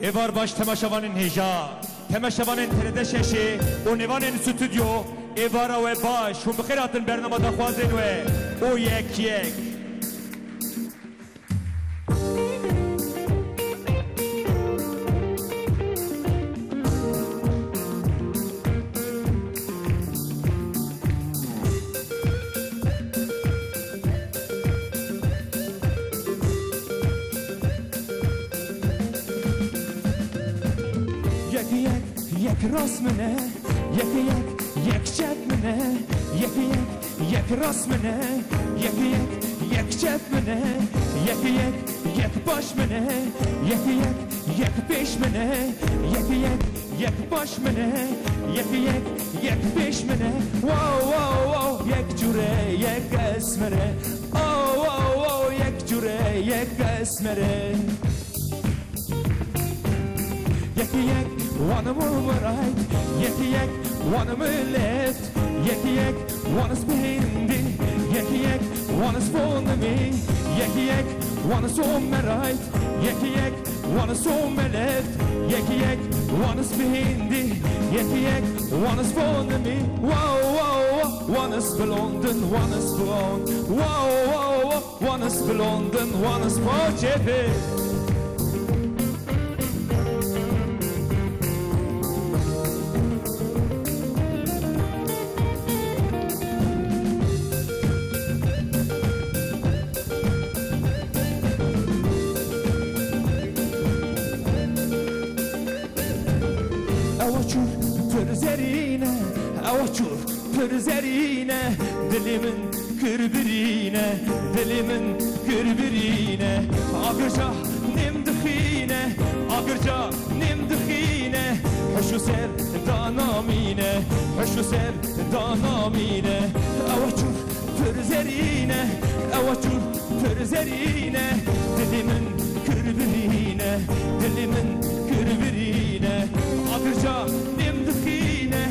Evar baş temaşavanın heja, temaşavanın terede şeşi, o nevanın stüdyo, evara ve baş, o bıkıratın bernamada xwazin ve o yek yek. Yek rasmine, yek çepmine, yek rasmine, yek çepmine, yek başmine, yek peşmine, yek başmine, yek peşmine. Wow wow wow, yek cüre, yek esmere. Oh wow wow, yek cüre, yek esmere. Yek wanna move right, yek wanna move left, yek wanna spin in, yek wanna spawn me, yek wanna swim right, yek wanna swim left, yek wanna spin in, yek wanna spawn me. Wow wow wow, wanna spill London, wanna spawn. Wow wow wow, wanna spill London, wanna spawn Jeffy. Zerine dilimin kırbirine, dilimin kırbirine. Agırca nimdixine, agırca nimdixine. Hoşu ser danamine, hoşu ser danamine. Avaçur pürzerine, avaçur pürzerine. Dilimin kırbirine, dilimin kırbirine. Agırca nimdixine,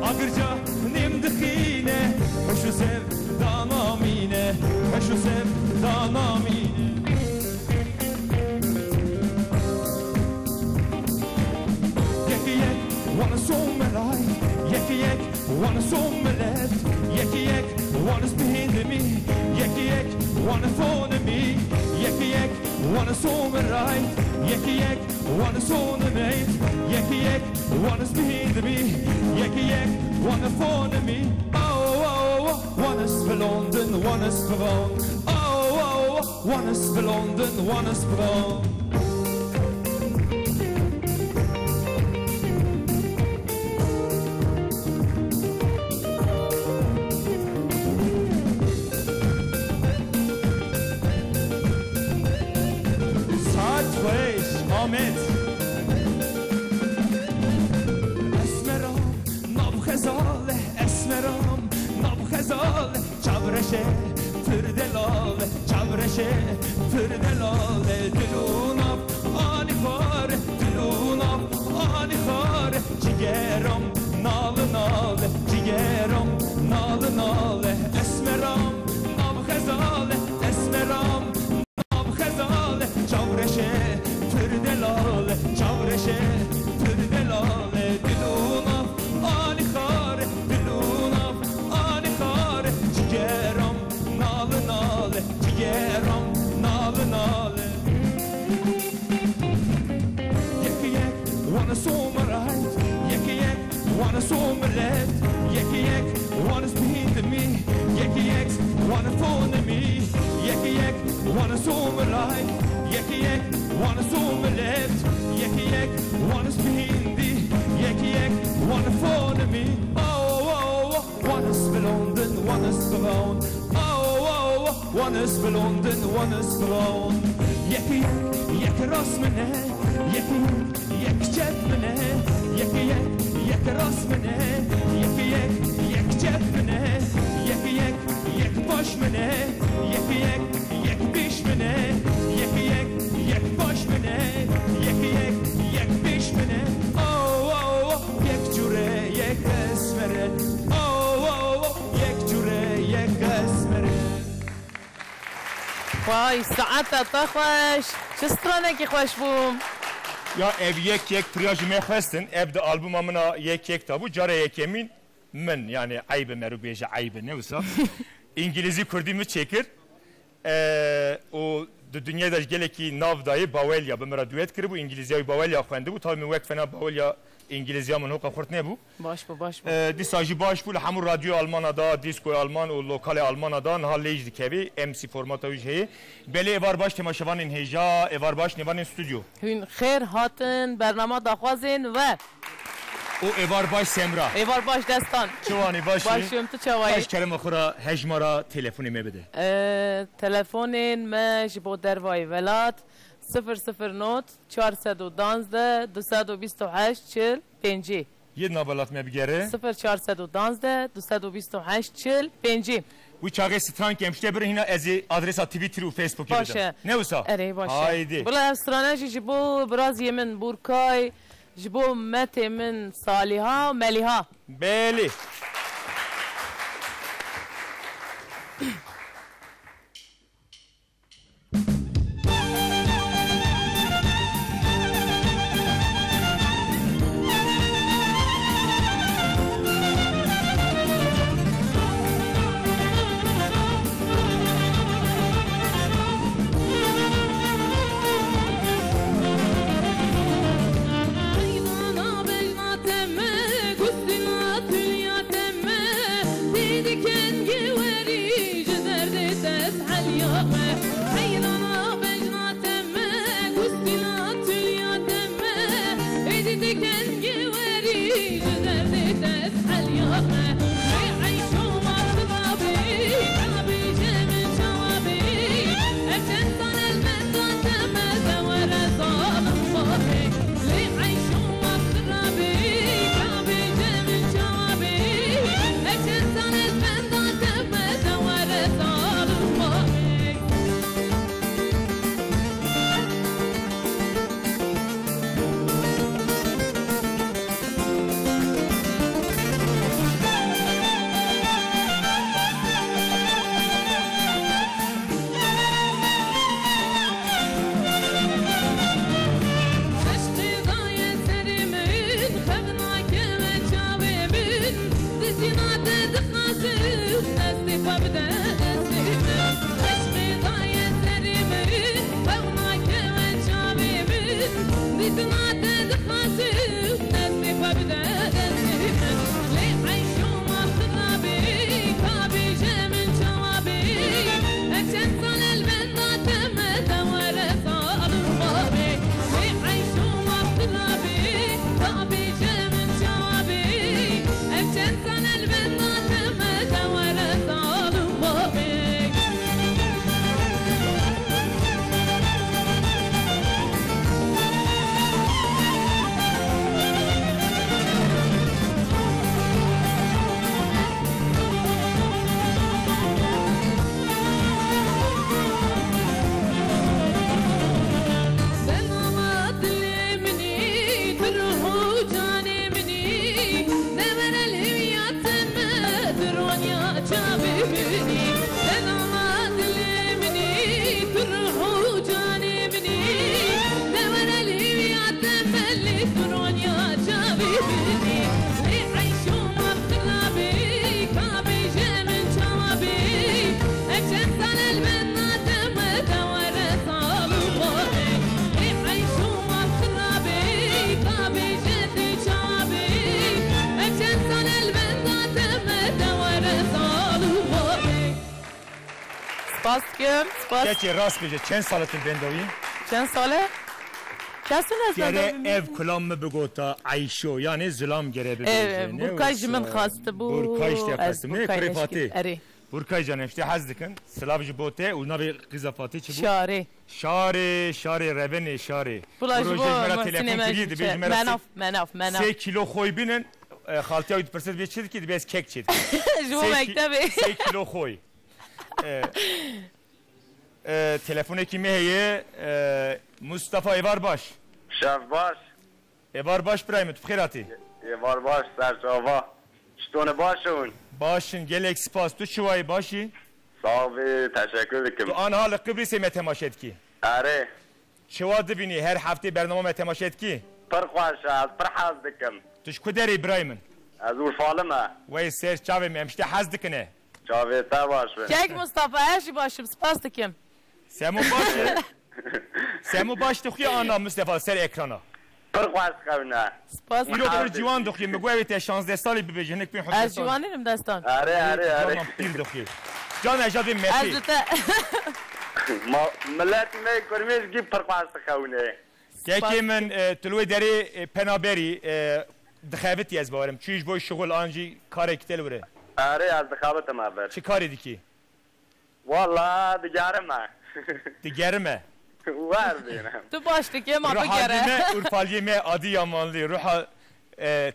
agırca nimdixine. Hoşu sev danamine, hoşu sev danamine. Yek wanna soul me right, yek wanna soul me left, yek wanna spin me, yek wanna phone me, yek wanna soul me right, yek wanna soul me left, yek wanna spin me, yek wanna phone me. Wanna spill London, wanna spill. Oh, wanna spill London, wanna spill. Sideways, Ahmet. Esmeram, nabxezale, esmeram. Nabxezal, çavreşe, fırdelale, çavreşe, fırdelale. Dilunam, anifare, dilunam, anifare. Cigeram, nalı nale, cigeram, nalı nale. Esmeram, nabxezale, esmeram, nabxezale. Çavreşe, fırdelale, çavreşe, fırdelale. Dilunam, anifare, dilunam. Cigeram nalı nale, cigeram nalı nale. Yek wanna soul me right, yek wanna soul me left, yek wanna spin me, yek wanna phone me, yek wanna soul me right, yek wanna soul me left, yek wanna spin me, yek wanna phone me. Wanna spill London, wanna spill on. Wanna spill London, wanna spill on. Yek rasmine, yek çepmine, yek rasmine, yek çepmine, yek başmine, yek pişmine, yek başmine, yek pişmine. Oh, yek cüre, yek esmere. وای ساعت تا خوش چه سترانه که خوش بوم Ya ev yek priyaj mehvestin ev de albüma mına yek tabu cara yekemin min yani ayıbı meru beje ayıbı ne olsa İngilizce kurdimi çekir o dünyada geleki navdayı Bavelya bimra düet kırı bu İngilizceyi Bavelya xwendi bu tabi wek fena Bavelya İngilizce min hoka xurt ne bu baş bu disajı baş bu hamur radyo Almanada disco Alman o lokale Almanada nahal lej dikevi MC formata üjeyi beli evar baş temaşavanın heja evar baş nevanın stüdyo hün khair hatin bernama daxwazin ve o evar baş Semra evar baş destan çavani başı başım tu çavayı baş kelime xura hejmara telefonu me bide telefonin me jibo dervay velat 00 412 228 40 yed nabalat me bigere 0412 228 40 bu çağı strank emşte bir hina ezi adresa Twitter و Facebook باشه ne olsa اره باشه haydi بلا استرانه جبو براز يمن بوركاي جبو مت من صالحة مليها beli Baskım, Peki rast bece çen salatın bendavi? Çen sale? Kesin Gere ev kulam mı bugota Ayşo yani zılam gere bir evet, burkay jimin khastı bu. Burkay işte khastı ne krefati? Eri. Burkay canım işte hazdikin. Slavji bote u navi kızafati çibu. Şari. Şari reveni şari. Bula jibo telefon kiriydi bir menaf. 3 kilo koy binin. Haltiya 100% geçirdi ki biz kek çedik. Jibo mektebi. 3 kilo koy. Telefonu kimi heye Mustafa Evarbaş. Şevbaş. Evarbaş Brahim tfkhirati. Evarbaş serçava. Ştone başın. Başın gelek spas tu çuvay başı. Sağ ol teşekkür ederim. Tu an halı Kıbrıs'e me temaşet ki. Are. چوا دبینی هر هفته برنامه تماشات کی پرخواش از پرحاز دکم توش کدری ابراهیم از اورفالمه وای سر چاوی ممشته حز دکنه چاوی تا باشه Kek Mustafa her şey başım. Spas dikim. سمو باشه سمو باش دخوی آنا مصطفی سر اکرانا پرخواش کنه Spas. ایرو پر جوان دخوی مگوی ته 16 سالی ببیجه هنک بین Ez حسن civanıyım destan. آره آره آره جوان پیر دخوی جان اجاد Ez مسی de te. ملت می کرمیز گی پرخواش کنه که من تلوی دری پنابری دخابتی از بارم چیش بوی شغل آنجی کار کتل وره آره از دخابت ما بر چی کاری دیکی والله دیگرمه دیگرمه وار بینم Tu baş dikim ama روح gere. عندنا ورفاليمه عادي يامانلي روح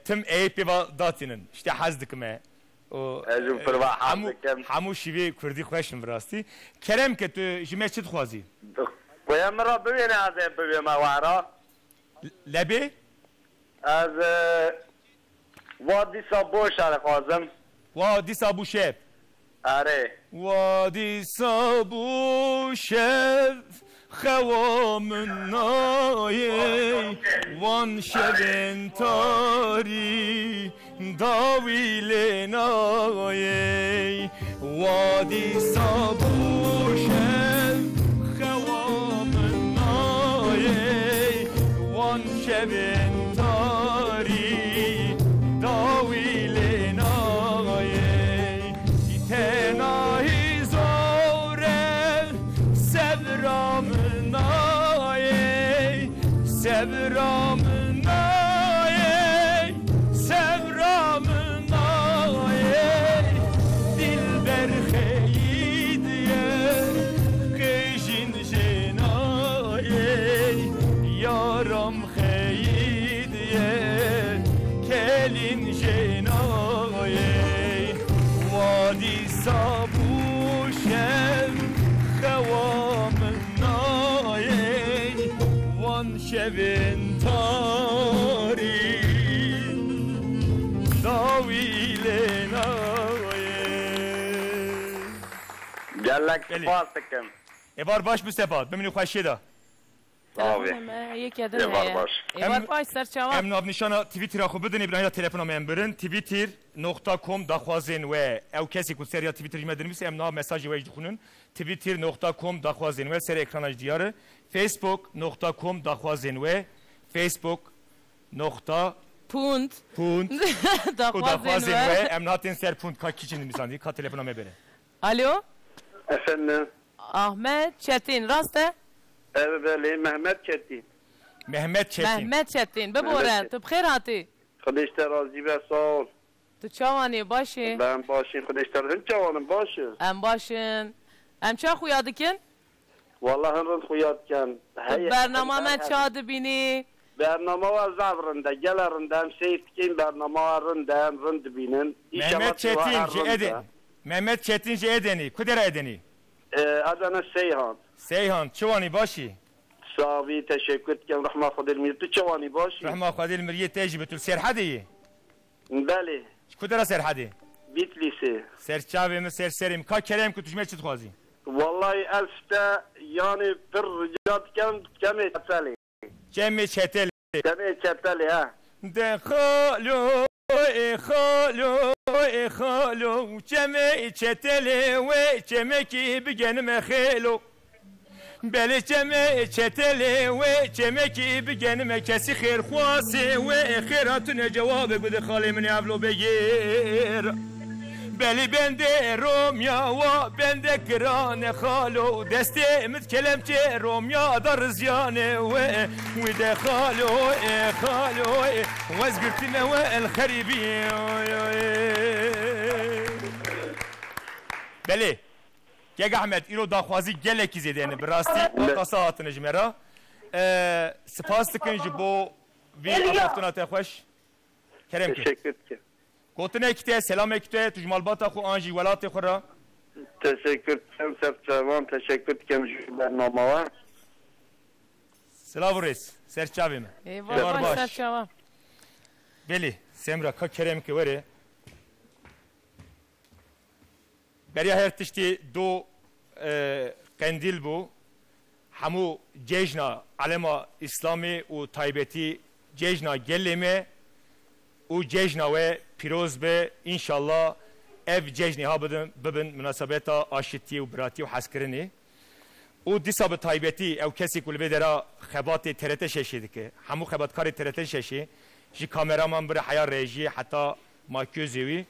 تم اي بيبا داتينن اشتي حزدكمه اجو پروا همو حمد کم همو شیوه کردی خوشم براستی کرم که تو جمعه چی تخوازی ويا مرة ببين هذا ببين ما وعرا لبی از وادي صابوش على قازم وادی سابو شب آره وادی سابو شب خوام نایی وان شبن تاری داویل نایی وادی سابو شب خوام نایی وان شبن تاری داویل نایی تنهی زوره سبرام نایی سبرام نایی سبرام نایی دل بر خیلیه خیشین جنایی یارم خیلیه کلین جنایی وادی سابوشم خوام نایی وان شبن تاری داویل نایی قال لك بلي. فاستكم ابار باش مستفاد بمینی خوشی دا Telefonum yek yedin Ne var heye. baş? Var baş serçava. ام ناو نشانا توییتر خو بدن ابراهیم تلفن ام برن twitter.com دخوازن و او کسی کو سریا توییتر جمدن میس ام ناو مساج ویج خونن twitter.com دخوازن و سر اکرانش دیاره facebook.com دخوازن و facebook.com Punt. و دخوازن و Dağvazın ام ناتن سر پوند کا کیچن میساندی کا تلفن ام بره Alo. efendim Ahmet Çetin. Raste. evet Mehmet Çetin Mehmet Çetin Mehmet Çetin. Beboren. Tu bxir hati. Kılıçlar razı ve sağ ol Tu çavani başı. ben başın Kılıçlar hın çavanım başı Em başın. Em ça xuya dikin? vallahi hın kuyatken Tu bername ça dibini. Bernama var zavrında gelerinde hem seyitkin bernama varında hem rın dibinin Mehmet Çetin ce eden Mehmet Çetin ce edeni kudera edeni Adana Seyhan Seyhan çuvani başı Savi teşekkür ederim rahma fadil mirti çavani başı رحمه خديل مريه تاجي بتقول سير حدي Beli كدرا سير حدي Bitlisi سير شافي من سير سيرم كا كلام كنت جمعت تخوازي Vallahi elfte yani bir ricat kemi çeteli. جمع çetel Kemi çeteli ha. دخلوا خالو خالو جمع çetel ve جمعكي بجنم خيلو بله جمع çetel ve جمعكي بجنم كسي خير خواسي وخيراتنا جواب بده خالي من يابلو بغير بلی بنده رومیا و بنده کرانه خالو دسته امت کلمچه رومیا در رزیانه و ده خالو خالو وزگرتنا و الخریبی بلی گگ احمد ایرو داخوازی گلکی زیدنه براستی قصه هاتنه جمرا سپاس دکن جبو وی افراتونات خوش کرم که Teşekkür ederim. گوتنه کته سلام کته تجمالبات خو آنجی ولات خورا Teşekkür ederim Serçavan. Teşekkür ederim şu bernama. سلام ریس سرچاوی من Eyvallah baş serçava. بلی سمرا کا کرم که وره بریا هر تشتی دو قندیل بو همو جیجنا علما اسلامی و تایبتی جیجنا گلمه و جیجنا و پیروز به انشالله اف جیجنی ها ببن مناسبت آشتی و براتی و حسکرنی و دیسا به تایبتی او کسی کل بدرا خبات ترت ششی که همو خبات کاری ترت ششی جی کامرامان بر حیا رژی حتی ماکیوزیوی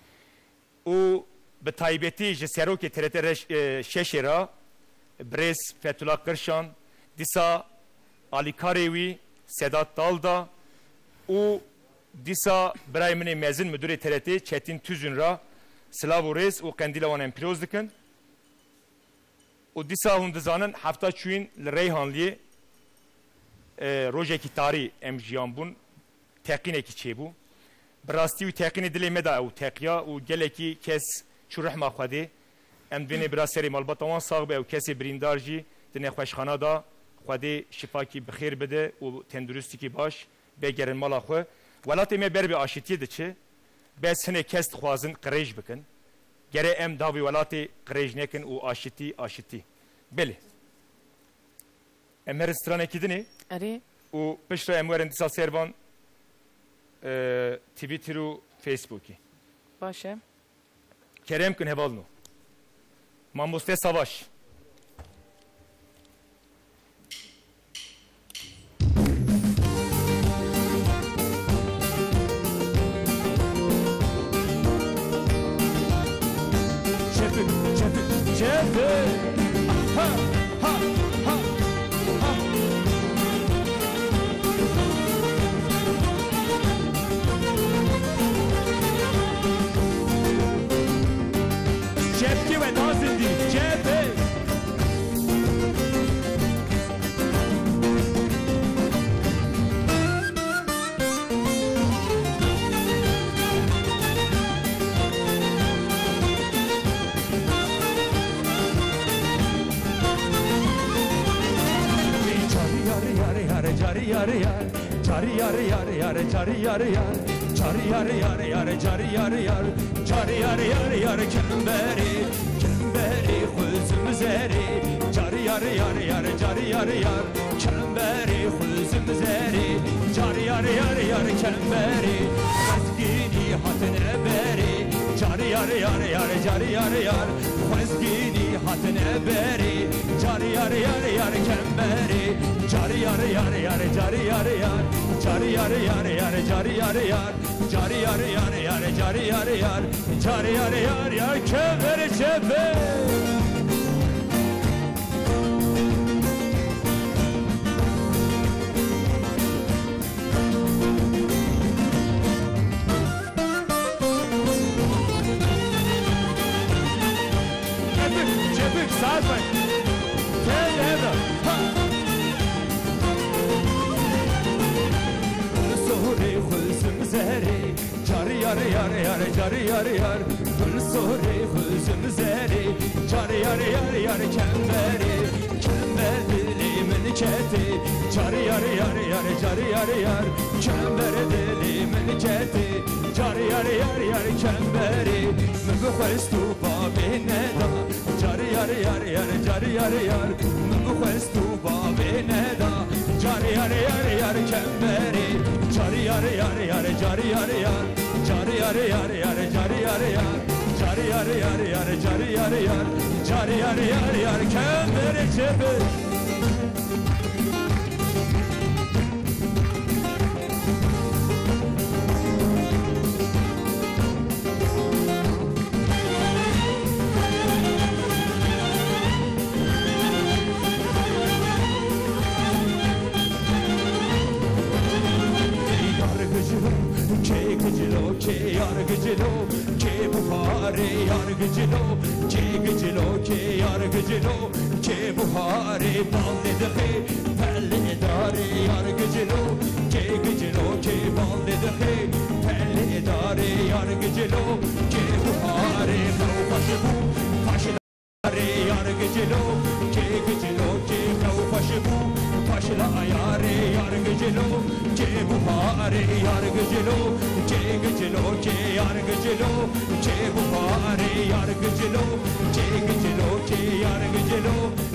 و به تایبتی جی سروک ترت ششی را برس فتولا کرشان دیسا آلیکاریوی سدات دالدا و دیسا برای من مزن مدیر ترتی چتین توزن را سلاو و ریز و قندیل وان پیروز دکن و دیسا هم دزانن هفته چوین لریحانلی روژه کی تاری ام جیان بون تقینه کی چه بو براستی و تقینه دلی مدا او تقیا و گله کی کس چو رحمه خودی ام دینه براسری مالباتوان صاحب او کسی بریندارجی دنه خوشخانه دا خودی شفا کی بخیر بده و تندرستی کی باش بگرن مالا خو ولاتی می بر به آشتی ده چه بس هنه کست خوازن قریج بکن گره ام داوی ولاتی قریج نکن و آشتی بله ام رستوران کدنی اری و پشت ام ورندسال سروان توییتر و فیسبوکی باشه کریم کن هوالنو ماموسته سواش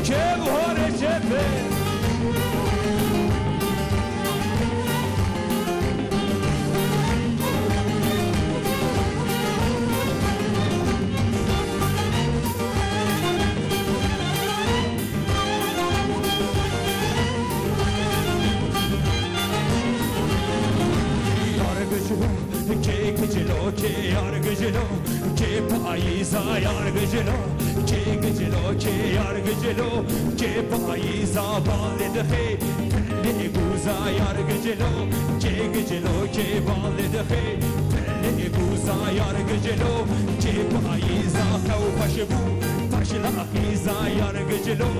Che buhare chepe پاییزا yargıcılo Ke gıcılo ke yargıcılo Ke payıza bağlı dıxı Pelli guza yargıcılo Ke gıcılo ke bağlı dıxı Pelli guza yargıcılo Ke payıza kavfaşı bu Paşla akiza yargıcılo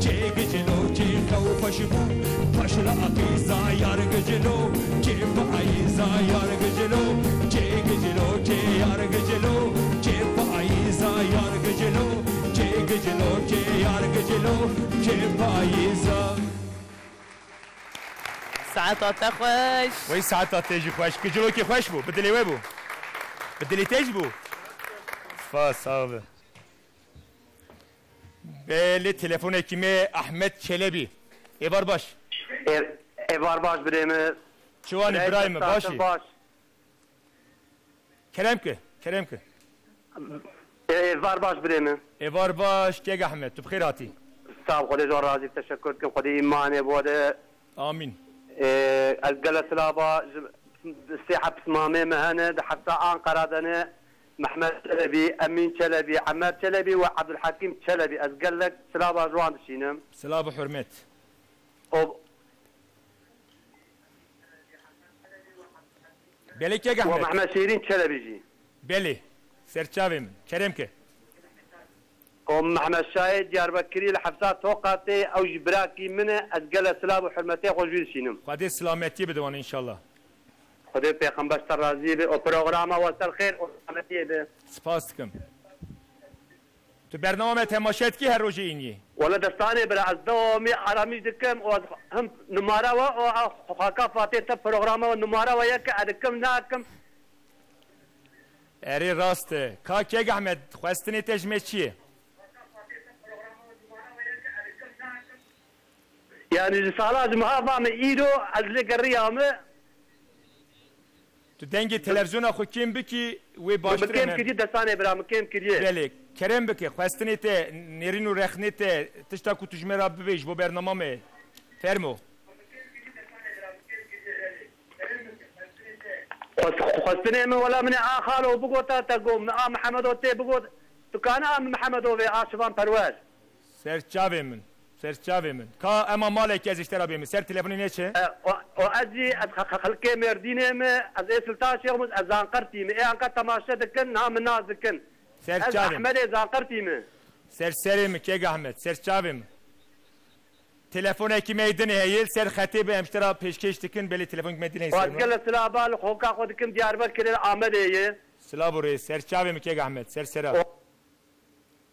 Ke gıcılo ke kavfaşı bu Paşla akiza yargıcılo Ke payıza yargıcılo Ke gıcılo ke yargıcılo Ke payıza yargıcılo Ke gıcılo ke yargıcılo Ke payıza ساعتات خوش وی ساعت تیجی خوش کجلو که خوش بو بدلی وی بو بدلی تیج بو فاس آبه بله تلفن کیمه احمد چلبی ایوار باش Evar baş birimi. چوان ابراهیم باشی Baş. کرم که Evar baş birimi. ایوار باش که احمد تو بخیر آتی Sağ ol, Khudi Zor Razi, teşekkür ederim. Khudi imani bu arada. آمین الجلسة سلابا الساحة بسمامي مهنة حتى أنقرة محمد شلبي أمين شلبي عماد شلبي وعبد الحكيم شلبي أزقل لك سلابا جوان الشينم سلام و حرمت بله که احمد ومحمد شيرين شلبي جي بله سرچاویم کرم که ومحمد شاهد دياربكري لحفظات توقعتي أو جبراكي منه أزقل سلابا وحرمتي خوشوي الشينم خواهد سلامتی بدوان انشالله خدي پیغمبر راضي به وبروغراما وصل خير وسلامتي به سپاس دکم تو برنامه تماشات کی هر روز اینی ولا دستاني بلا از دومي عرامي دكم وهم نمارا و خاكا فاتي تا بروغراما و نمارا و يك ادكم ناكم اری راسته که احمد خواستنی تجمه چیه يعني رسالة جمعة من إيدو أزلي قريامة تو دنگی تلویزیون خو کیم بکی وی باشتر مكيم من كدي دستاني بلا مكيم كدي بله کرم بکی خواستنی ته نرین و رخنی ته تشتا کو تجمه را ببیش بو برنامه فرمو خواستني من ولا من آخر وبقوتا تقوم محمد وتي بقوت تكان محمد وفي آشفان برواز سرچاوی من که اما مالک از اشترا بیمی سر تلفنی نیچه وأجي خلقي مرديني ما از إسلتا شيخ از زانقرتي ما أنك تماشى دكن نام الناس دكن سرچاوی أحمد زانقرتي ما سرسری می که احمد سرچاوی من تلفن کی میدنی هیل سر خطیب امشترا پیشکش دکن بلی تلفن کی میدنی هیل وأتقل السلابة خوكا خودكم دياربكر آمد إيه سلام بوری سرچاوی می که احمد سرسرا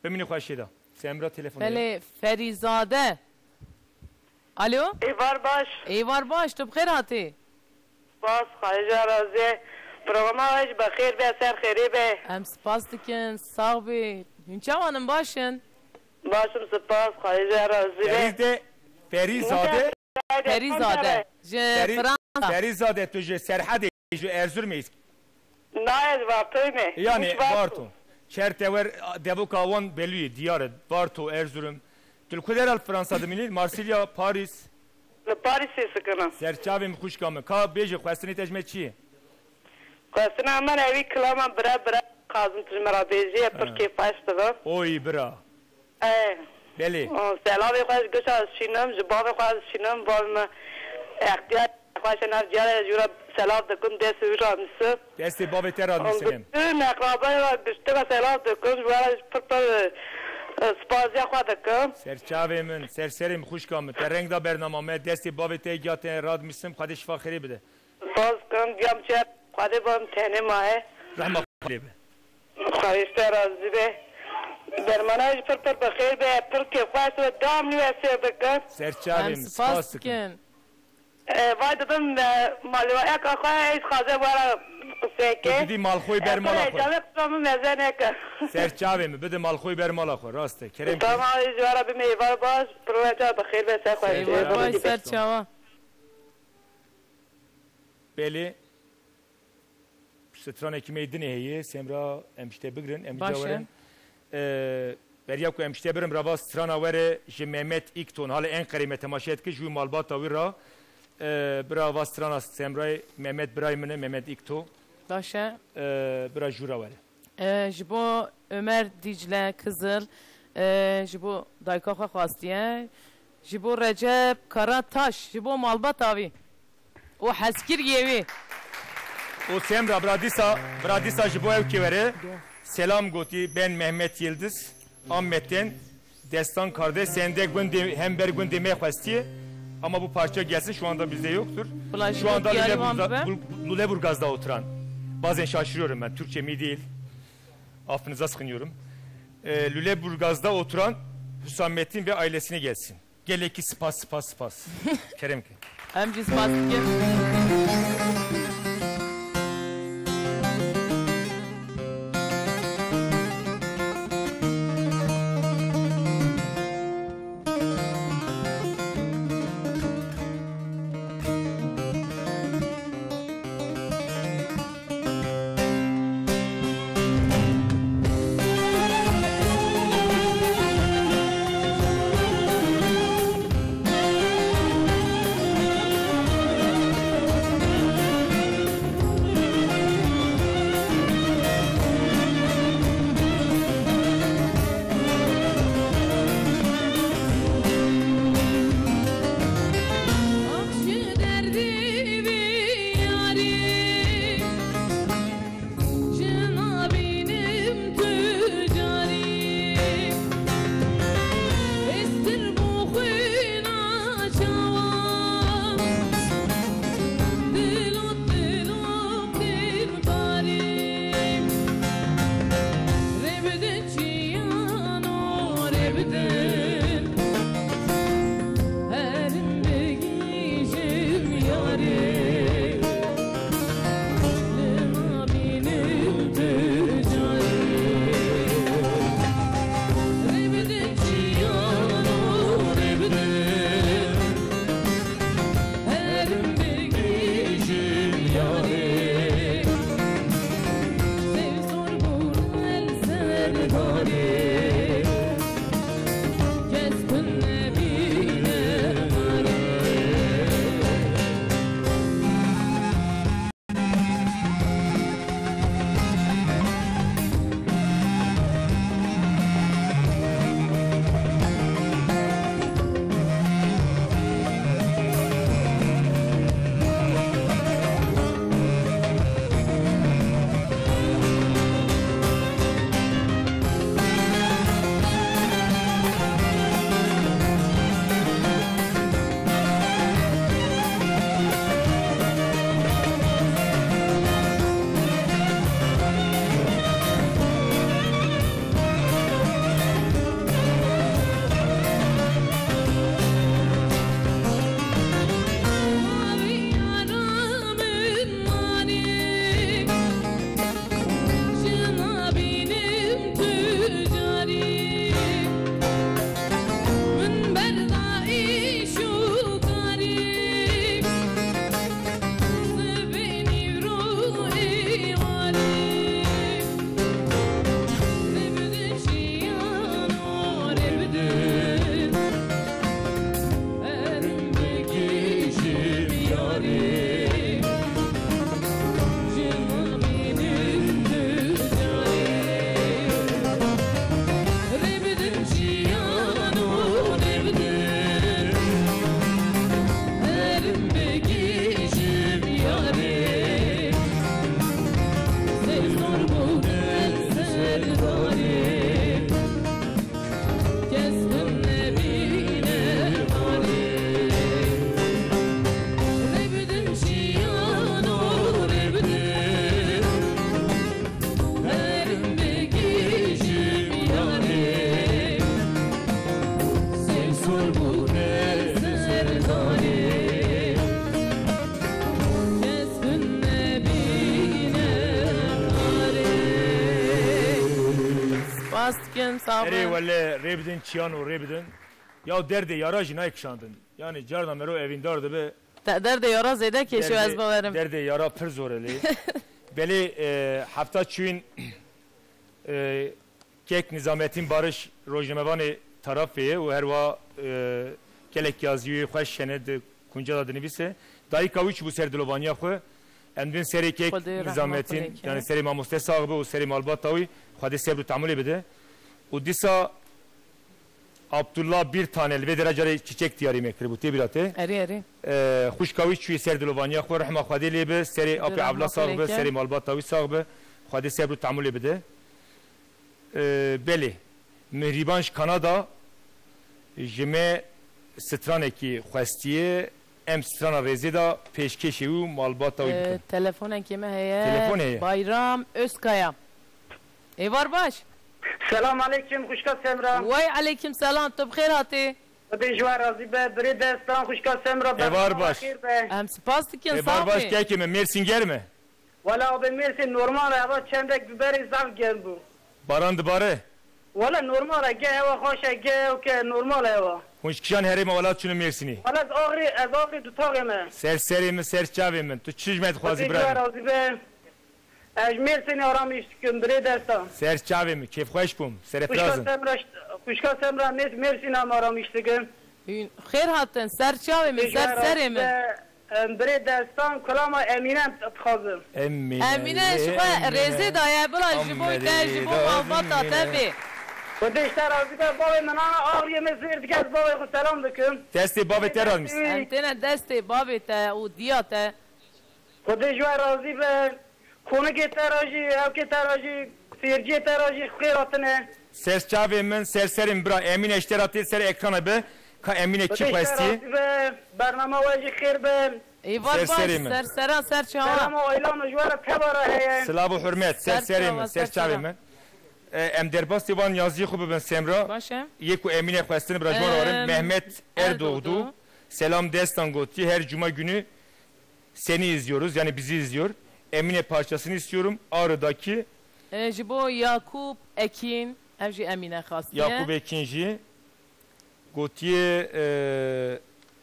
ببینی خوشیدا سمرا تلفن بله فریزاده الو ایوار باش تو بخیر هاتی باز خارج رازی برنامه‌اش بخیر به سر خیری به ام سپاس دکن ساغ بی چوانم باشن باشم سپاس خارج رازی فریزاده فرانسا فریزاده تو جو سرحد جو ارزرم است نه وقتی نه یعنی بارتو چرتور دبوکاوان بلوی دیار بارتو ارزرم تو کدر فرانسا دمینی مارسیلیا پاریس پاریس سکنم سرچاویم خوش کامه که بیج خواستنی تجمه چیه خواستن من اوی کلام برا قازم تجمه بیجی پرکی پاشتم اوی برا بله سلام خواهش گوش شینم جواب خواهش شینم با اختیار خواهش نرجع جورا سلام دکم دست ویرانس دستی باب تراد میسنم نه اقربای گشته سلام دکم جورا پر سپازیا خواهد دکم سرچاوی من سرسریم خوش کامه در رنگ دا برنامه دستی باب تیجات راد میسم خواهد شفا خیری بده باز کن گم چه خواهد بام تنه ماه رحمه خیلی به خواهش رازی به برمانه پر بخیر به پر که خواهد و دام نیوسته بکن سرچاوی من سپاس دکن وای دادم مالوه یک آخواه ایش خوازه بارا قصه که تو دیدی مالخوی بر مالا خور جامعه قصامه مزنه که سرچاوی من بده مالخوی بر مالا خور راسته کریم تمام ایش بارا بیم ایوار باش پروژه بخیر به سر خواهش ایوار باش سرچاوا بله سترانه که میدنی هیه سمرا امشته بگرن امجا باشه. ورن بریا کو امشته برم روا سترانه وره جمعمت ایکتون حالا این قریمه تماشید که جوی مالبات تاوی را برا واسترانا سمرای ممد برای منه ممد ایکتو باشه برا جورا وره Jibo Ömer Dicle Kızıl, jibo dayka xwastiye, jibo Recep Karataş, jibo Malbat abi. O heskir yevi. O Semra Bradisa jibo ev kivere. Selam goti ben Mehmet Yıldız. Ahmet'ten Destan kardeş sendek gün hember gün demeye xwastiye. Ama bu parça gelsin şu anda bizde yoktur. Şu anda Lüleburgaz'da oturan. Bazen şaşırıyorum ben. Türkçe mi değil. Affınıza sığınıyorum. Lüleburgaz'da oturan Hüsamettin ve ailesine gelsin. Gele ki spas. Kerem ki. Emci spastike. Valla rebidin çiyano rebidin. Ya derde yara jina ekşandın. Yani carna mero evindardı be. Derde yara zede keşo ez baverim. Derde yara pır zor eli. Beli hafta çün kek Nizamettin Barış Rojnamevani tarafı o herva gelek yazıyor hoş şened kunca da nivise. Dayı kavuç bu serdilobanya xwe Endin seri kek Khudê nizametin rahmet yani seri mamoste sahibi o seri malbatawi Khudê sebru tamuli bide. O disa Abdullah bir tane ve dereceli çiçek diyarı mekri bu tebirate. eri Xuşkavi çuy ser dilovaniya xwe rahma Khudê lebe seri api avla sahibi seri malbatawi sahibi Khudê sebru tamuli bide. Beli Mihribanş Kanada jime straneki xwestiye em strana rezida peşkeşi û malbata wî dikin. telefonekê me heye Telefon heye. Bayram Özkaya êvar baş Selam aleyküm kuşka semra. Way aleyküm selam tu bixêr hatî Bejwa razı be bre destan kuşka semra. Evar baş. em spas dikin Evar baş savê gelkeme Mersinger mi? Valla abi Mersin normal hava çendek biberi zav gel bu. Baran dibare. Valla normal ge hava hoş ge ke normal hava. Hunşkişan herime velat şunu Mersinî. Valla az ağrı tutağım me. Serserî min serçavê min tu çijmet xwazî Bejwa bira. razı be. Mersin aramış gün bre destan. Serçavê min kêfxweş bûm Kuşka serefrazin. semra Mersin aramıştık. xêr hatin serçavê min ser serê min Bre destan kulama Eminem tıkazım. Emine ji xwe rêzê daye bila ji bo te ji bo malbata te bê Kudu işte razı be baba men ana ağrıya mesir dikez baba selam döküm. Destê bavê te razmis. em têne destê bavê te û diya te Kudu jwa razı be konu ke teraji ev ke teraji seyirci teraji khairatine. Serçavê min serserî bira Emine işteratê ser ekrana be ka Emine çi xwestiye. Bernama vajı khair be. êvar baş Serserê min. serseran serçava Bernama ilan jwa tebara heye. Silav û hürmet serserî min serçavê min. Em derbastê wan yazî xwe bibin Semra. baş em Yek û Emine xwestini bira jwan warin Mehmet Erdoğdu. Selam destan gotti her cuma günü seni izliyoruz yani bizi izliyor. Emine parçasını istiyorum. Ağrı'daki ji bo Yakup Ekin ev jî Emine xastiye Yakup Ekinci Gotiye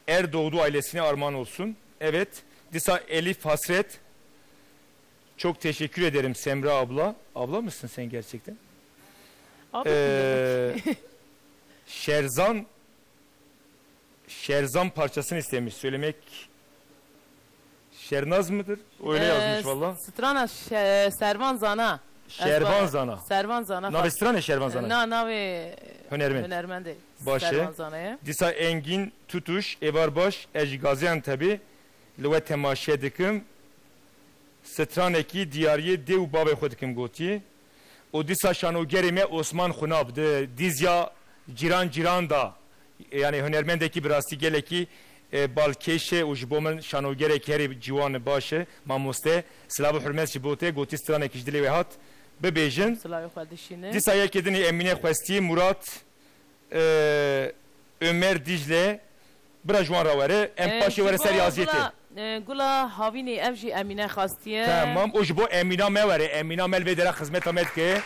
Erdoğdu ailesine armağan olsun. Evet. Disa Elif Hasret. Çok teşekkür ederim Semra abla. Abla mısın sen gerçekten? Abi, Şerzan parçasını istemiş. Söylemek Şernaz mıdır? Öyle yazmış valla. Strana Servan Zana Şervan Zana. Servan Zana Nave strane Şervan Zana. na nave Hünermend. Hünermend Başı. Servan Zana'ya Disa Engin Tutuş Evarbaş Ejgaziyan tabi Lüve temaşe dikim Straneki diyariye dev babe xwe dikim gotiye o disa şanogerime Osman Xunab de dizya ciran da yani hünermendeki birasti geleki balkeşe u jibomen şanogerek heri civan başı mamoste silahı hürmet jibote goti straneki jdili ve hat bebejin Sıla kardeşine disa yekedini Emine Xwesti Murat Ömer Dicle bira jwan rawere em paşe were ser yaziyeti Gula havini evji Emine xastiye tamam o jibo Emina me were Emina mel vedera hizmet amet ke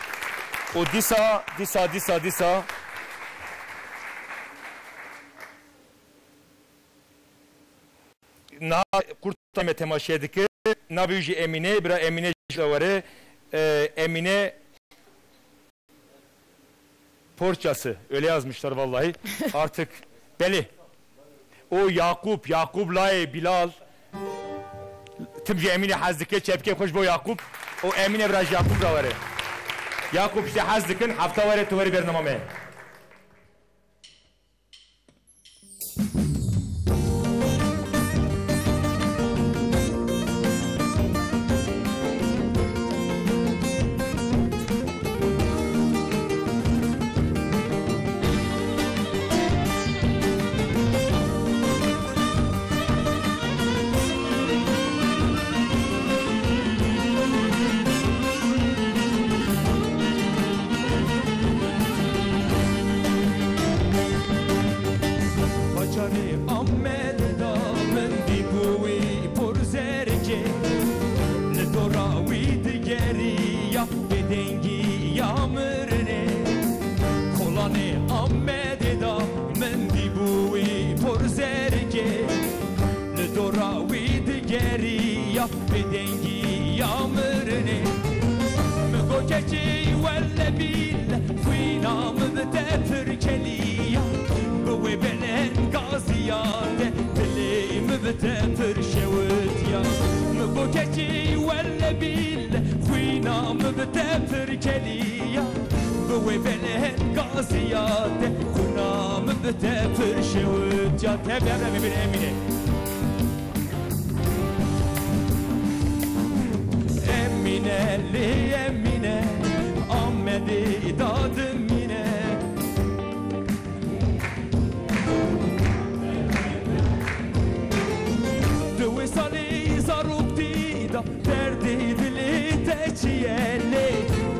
o disa na kurta me temaşe dike na büyücü Emine bira Emine were Emine porçası öyle yazmışlar vallahi artık beli o Yakup Lay Bilal tibci Emine hazdike çepke hoş bu Yakup o Emine biraz Yakup da var Yakup işte hazdikin hafta var tuvari bernamame تفر شوت يا مبوكتي فرکلیا بوی بلند قاضیات کنام بده فرشود جا تبیره ببین امینه امینه لی امینه آمدی دادم مینه دوی سالی زاروب دیدا دردی دلی تچیلی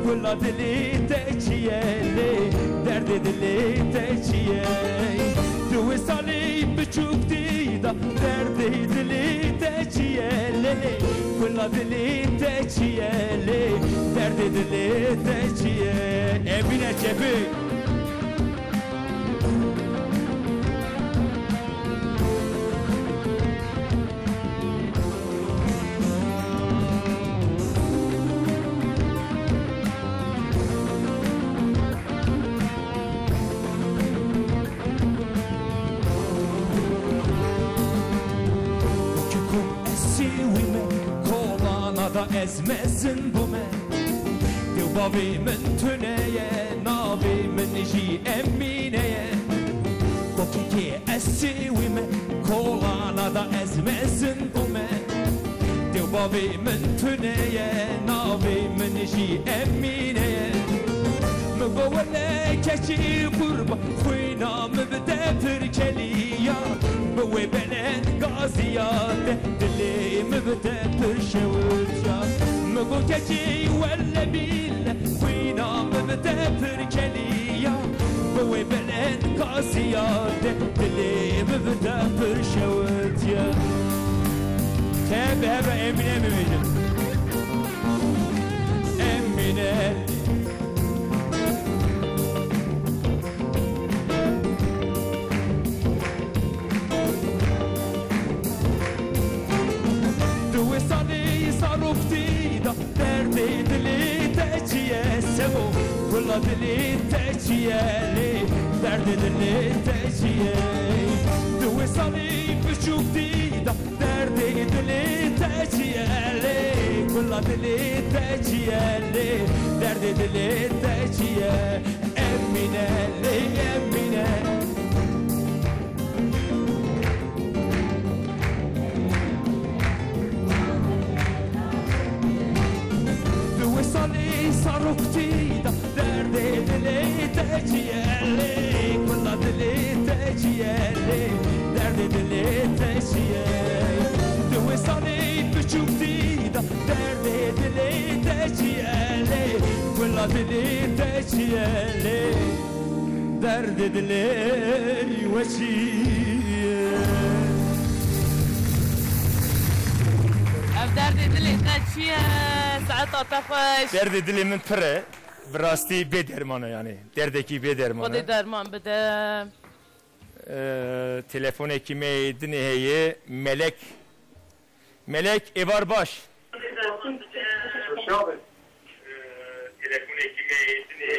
کلا دلی تچیلی درد دلی تچیلی دوی سالی بچوک دیدا دردی دلی تچیلی کلا دلی تچیلی درد دلی تچیلی امینه چپی ezmesin bu men Dilbavi min tüneye Navi min ji emineye Kokiki esivi men Kolana da ezmesin bu men Dilbavi min tüneye Navi min ji emineye Mübavele keçi kurba Khuyna mübde pirkeliya Müve belen gaziyat Dili mübde pirşevutya Mügo keçi velle bille Khuyna mübde pirkeliya Müve belen gaziyat Dili mübde pirşevutya Tebe hebe emine mümidim Emine Derdi dili teciye sevo Kula dili teciyeli Derdi dili teciye Duve sali küçük dida Derdi dili teciyeli Kula dili teciyeli Derdi dili teciye Emine li emine Sali sarukti da derdi dili teciyeli Kulla dili teciyeli derdi dili teciyeli Duve sali küçükti da derdi dili teciyeli Kulla dili teciyeli derdi dili veciyeli درد دلی چیه ساعت آتفش درد دلی من پره براستی به درمانه یعنی دردکی به درمانه خودی درمان بده تلفن کیمه دنی هیه ملک ایوار باش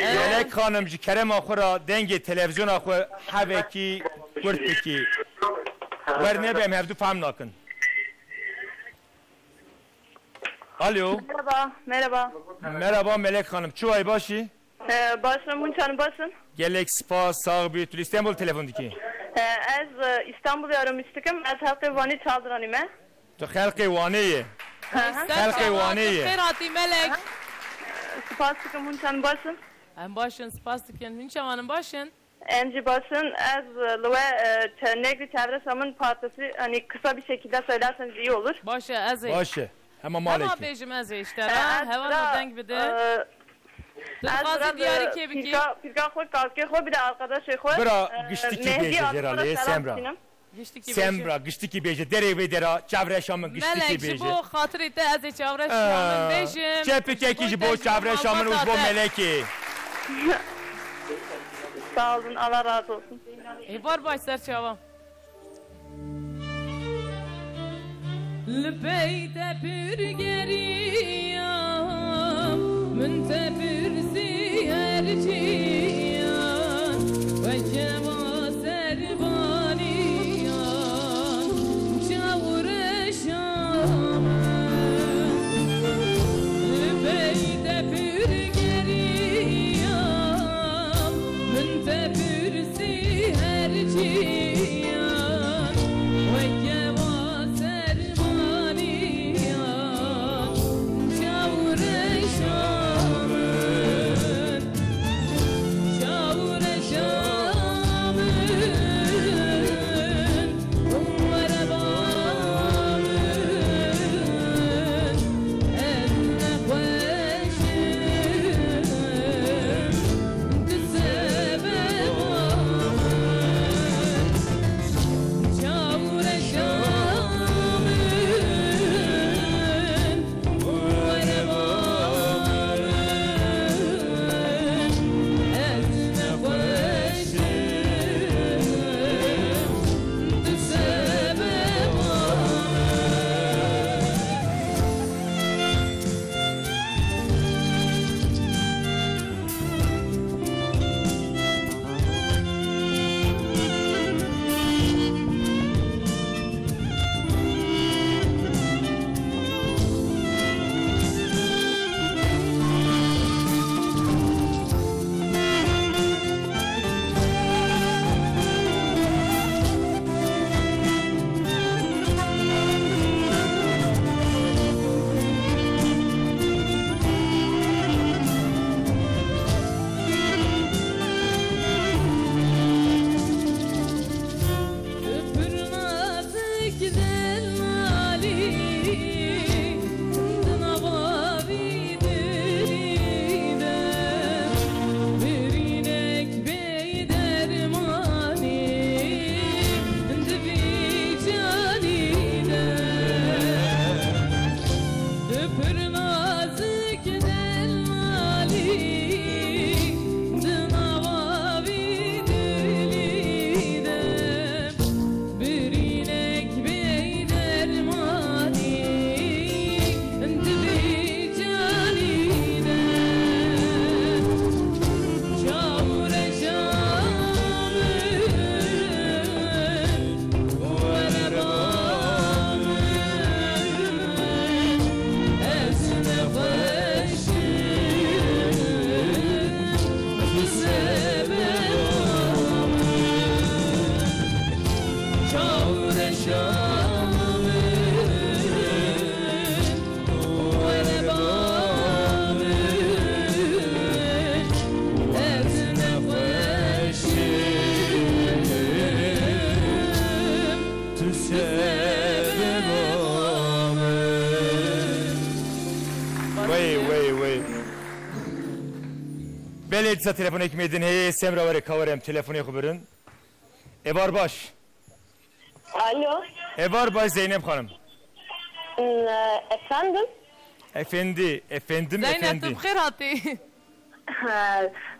ملک خانم جی کرم آخورا دنگ تلویزیون آخور حوه کی گرد کی ورنه بهم هفدو فهم ناکن Alo. Merhaba. Merhaba Melek Hanım. Çuvay başı? Başım Munçan'ın basın. Gelek spa sağ büyütül İstanbul telefondaki. Ez İstanbul'u aramıştıkım. Ez halkı vani çaldıranime. Tu halkı vaniye. Halkı vaniye. Ferhat'i Melek. Spastıkım Munçan'ın basın. Em başın spastıkın Munçan'ın başın. Emci basın. Ez Negri Çevre Sam'ın partisi hani kısa bir şekilde söylerseniz iyi olur. Başı ez. Başı. Hemen maalesef. Ama bejim ez işte. Hevan denk bide. Dırgazı diyarı kebiki. Pirka koy kalkı koy bir de arkadaşı koy. Bıra gıştiki beje herhalde Semra. Semra gıştiki beje dere ve dera çevre şamın gıştiki beje. Melek bu hatırı da ez çevre şamın bejim. Çepik ki bu çevre şamın uz bu meleki. Sağ olun Allah razı olsun. Var baş serçava. لبيت برقريام من تبرزي هرجيان وجوا سربانيان جور شام لبيت برقريام Belediye telefon ekmedin hey Semra var kavarem telefonu yakıbırın. Evar baş. Alo. Evar baş Zeynep Hanım. Efendim? Efendim. Zeynep tıbkir hatı.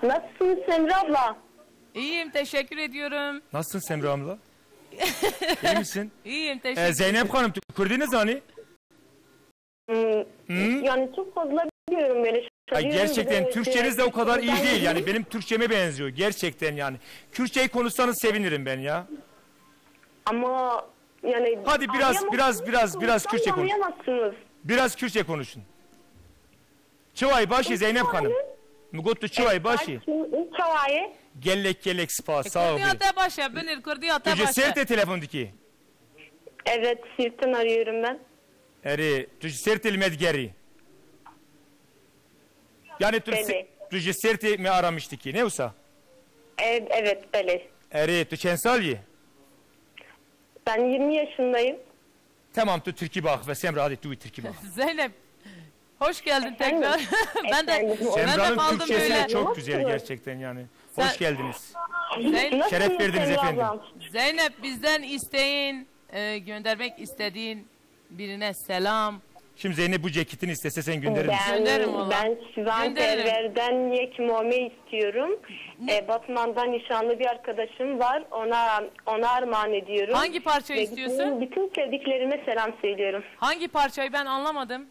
Nasılsın Semra abla? İyiyim teşekkür ediyorum. Nasılsın Semra abla? İyi misin? İyiyim teşekkür ederim. Zeynep Hanım Kürdünüz hani? Yani çok fazla biliyorum böyle. Gerçekten Türkçeniz de o kadar iyi değil yani benim Türkçeme benziyor gerçekten yani. Kürtçeyi konuşsanız sevinirim ben ya. Ama yani hadi biraz Kürtçe konuş. Biraz Kürtçe konuşun. Çıvay başı Zeynep Hanım. Mugottu çıvay başı. Çıvay. Gellek spa sağ ol. Kurdiyata başa benir kurdiyata başa. Tüce serte telefondaki. Evet sirtten arıyorum ben. Eri tüce serte medgeri. Yani tüce serte mi aramıştı ki ne olsa? Evet böyle. Eri tüçen salyi. Ben 20 yaşındayım. Tamam tu Türkiye bak ve Semra hadi tu Türkiye bak. Zeynep hoş geldin tekrar. ben de Semra'nın Türkçesi böyle. Çok güzel gerçekten yani. Hoş geldiniz. Şeref verdiniz efendim. Zeynep bizden isteyin, göndermek istediğin birine selam. Şimdi Zeynep bu ceketini istese sen gönderir misin? Gönderirim valla. Ben Şivan Perver'den Yekmome istiyorum. Batman'dan nişanlı bir arkadaşım var. Ona armağan ediyorum. Hangi parçayı istiyorsun? Bütün sevdiklerime selam söylüyorum. Hangi parçayı ben anlamadım.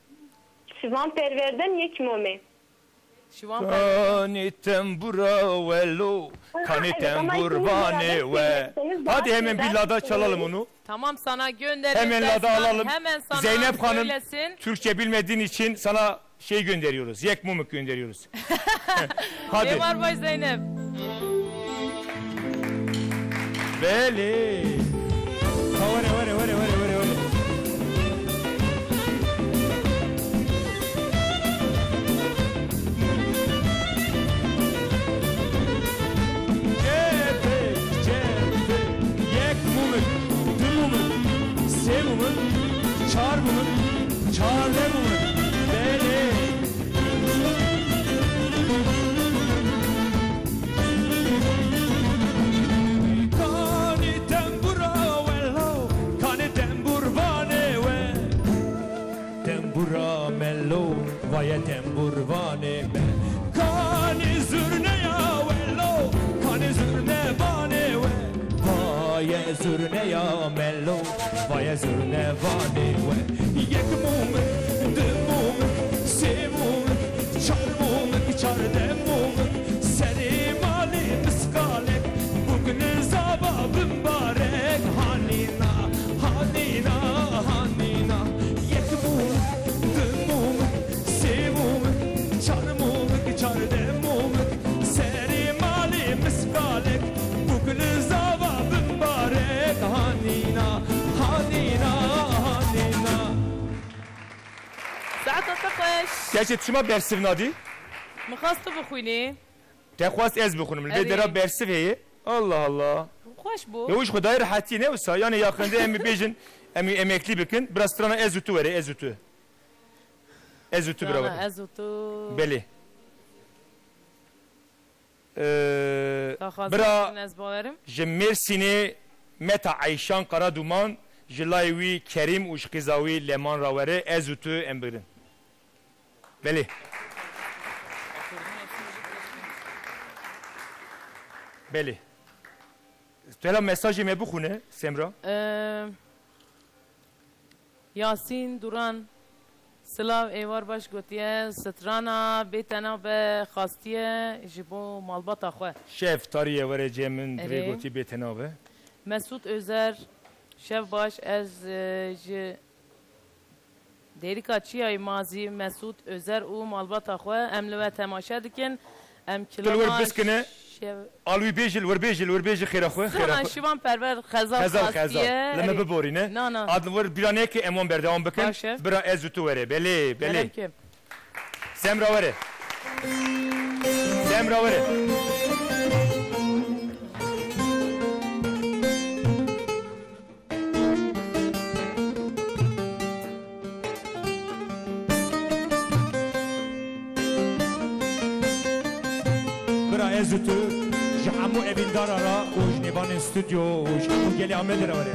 Şivan Perver'den Yekmome. Şivan Perver. Kanitem buravello, kanitem burbane ve. Hadi hemen bir lada çalalım onu. Tamam sana göndeririz. Hemen lada alalım. Hemen sana Zeynep Hanım söylesin. Türkçe bilmediğin için sana şey gönderiyoruz. Yek mumuk gönderiyoruz. Hadi. Ne var bay Zeynep? بله وره وره وره وره وره وره Çağır bunu, çağır de bunu, beni. Kani tembura vello, kani tembur vane ve. Tembura mello, vaya tembur vane ve. Kani zurne ya vello, kani zurne vane ve. Vaya zurne ya mello. Vaya zurne vane ve yek mumik, de mumik, se mumik, çar mumik, çar de mumik, seri mali miskalek, bugün zavabım barek, hanina, hanina, hanina, yek mumik, de mumik, se mumik, çar mumik, çar de mumik, seri mali miskalek, bugün zavabım barek, hanina. ساعتها تقش Gerçi şuma bersiv nadi. مخاصة بخويني Tehvas ez bukunum. Evet. Bedera bersiv heyi. Allah Allah. خوش بو Ya uç Xudayı rahati ne olsa yani yakında emi bejin emi emekli bikin biraz strana ezutu vere ezutu. Ezutu bravo. أنا أزوتو Beli. تاخذ برا الناس بوارم Mersin'i Meta Ayşan Karaduman Jilaywi Kerim Uşkizawi Leman Ravere Ezutu Embirin. Beli. Beli. Tela mesajı me bukhune Semra. ياسين دوران سلاو ایوار باش گوتیه سترانا بیتنا به خواستیه جبو مالباتا خواه Şef tarihe vere Cem'in Evet. Dregoti Betenave. مسعود özer şev baş ez ji derika çiyay mazi Mesut özer u malbata خواه em li ve temaşa dikin em Tılver kilama biskine Alwi bejil ver khira khwe خیرا شیوان پرور خزال Khazal خواستیه Leme beborine. نه نه Ad ver biraneke emon berdam bikin. Başı. Bira ezutu vere. Beli برم beli. که Semra vere. Semra vere. Bira ezutu. Jamu evindar ara. Uj nivan stüdyo. Uj geli amedere vere.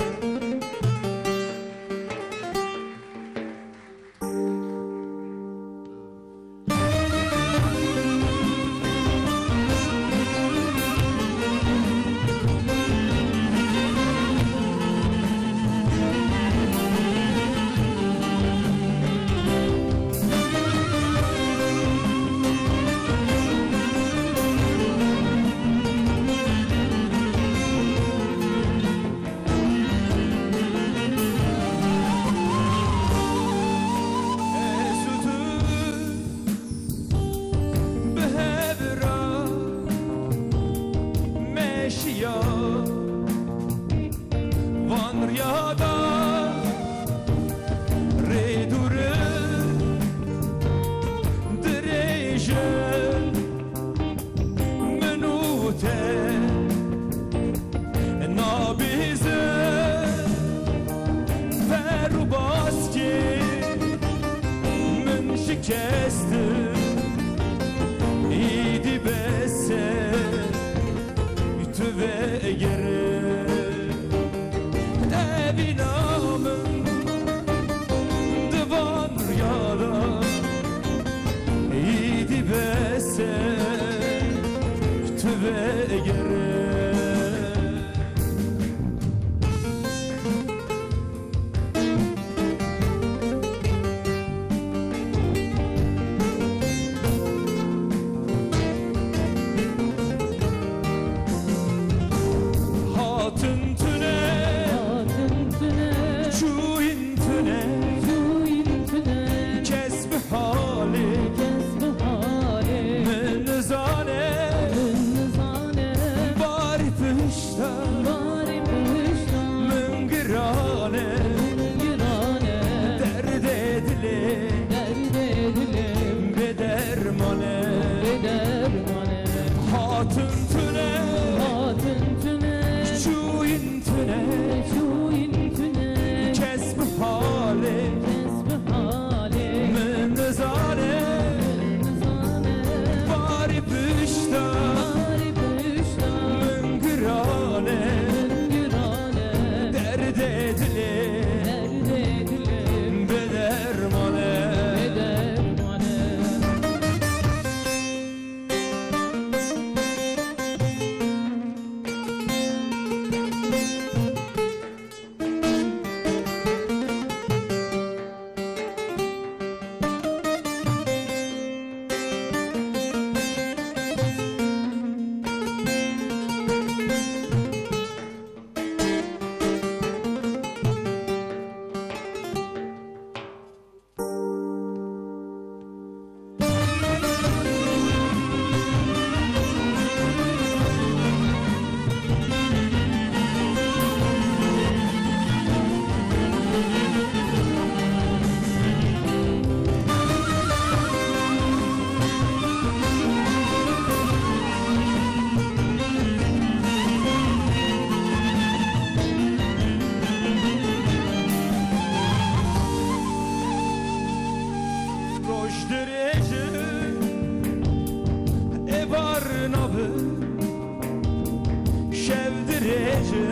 درێژە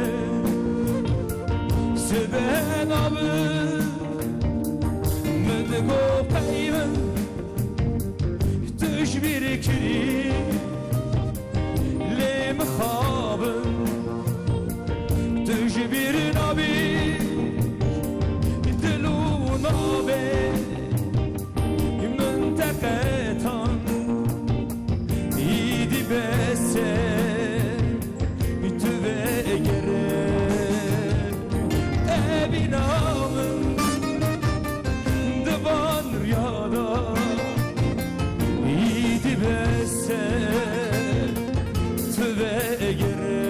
سبەن ئابن من گۆ قەیمن تشبیر کری لێ مخابن تشبیر نابی دل و نابێ منتەقەتان ایدی بەسە تو بگره ebinamın divan rüyada iyiydi bese tüve gere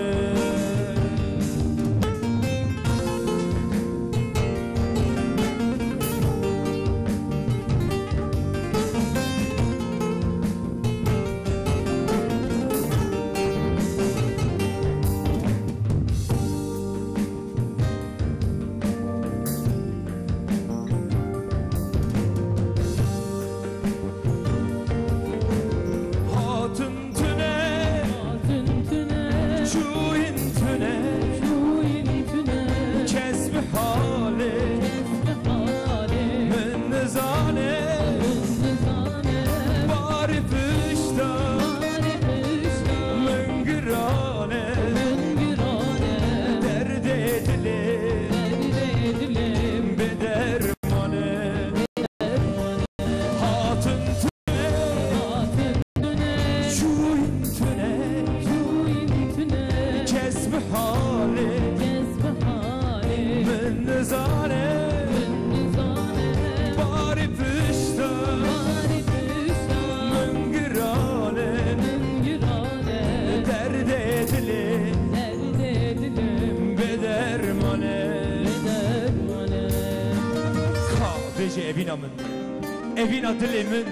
evina dilimin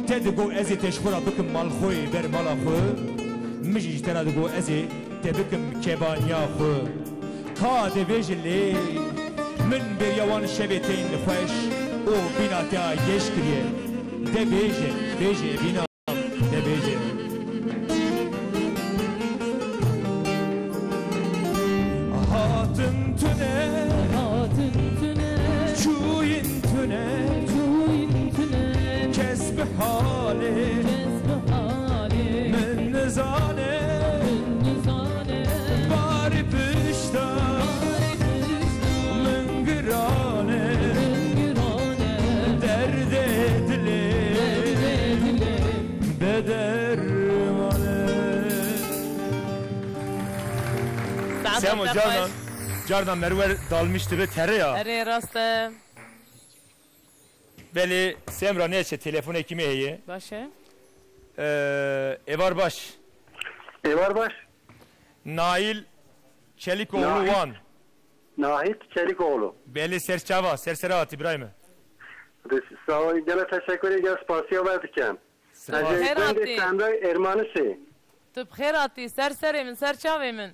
tedigo ezi teşkura bikim mal xoy ber mala xo mijij tena digo ezi te bikim kebanya xo ka de vejli min bir yawan şebeteyn xoş o bina ta yeş kriye de beje bina de beje hatın tüne çuyin tüne كسب حالي من نزانه باری پشتا من گرانه درد دلی به درمانه Semo Cardan Merver dalmıştı ve tere ya. Tere rastı. Beli Semra neyse telefon ekimi heyi. Başı. Evarbaş. Evarbaş. Nail Çelikoğlu Van. Nail Çelikoğlu. Beli Serçava, Serserahat İbrahim'e. Sağ ol, gene teşekkür ederim. Spasiyo verdikken. Herati. Ermanisi. Tıp herati, serserimin, serçavimin.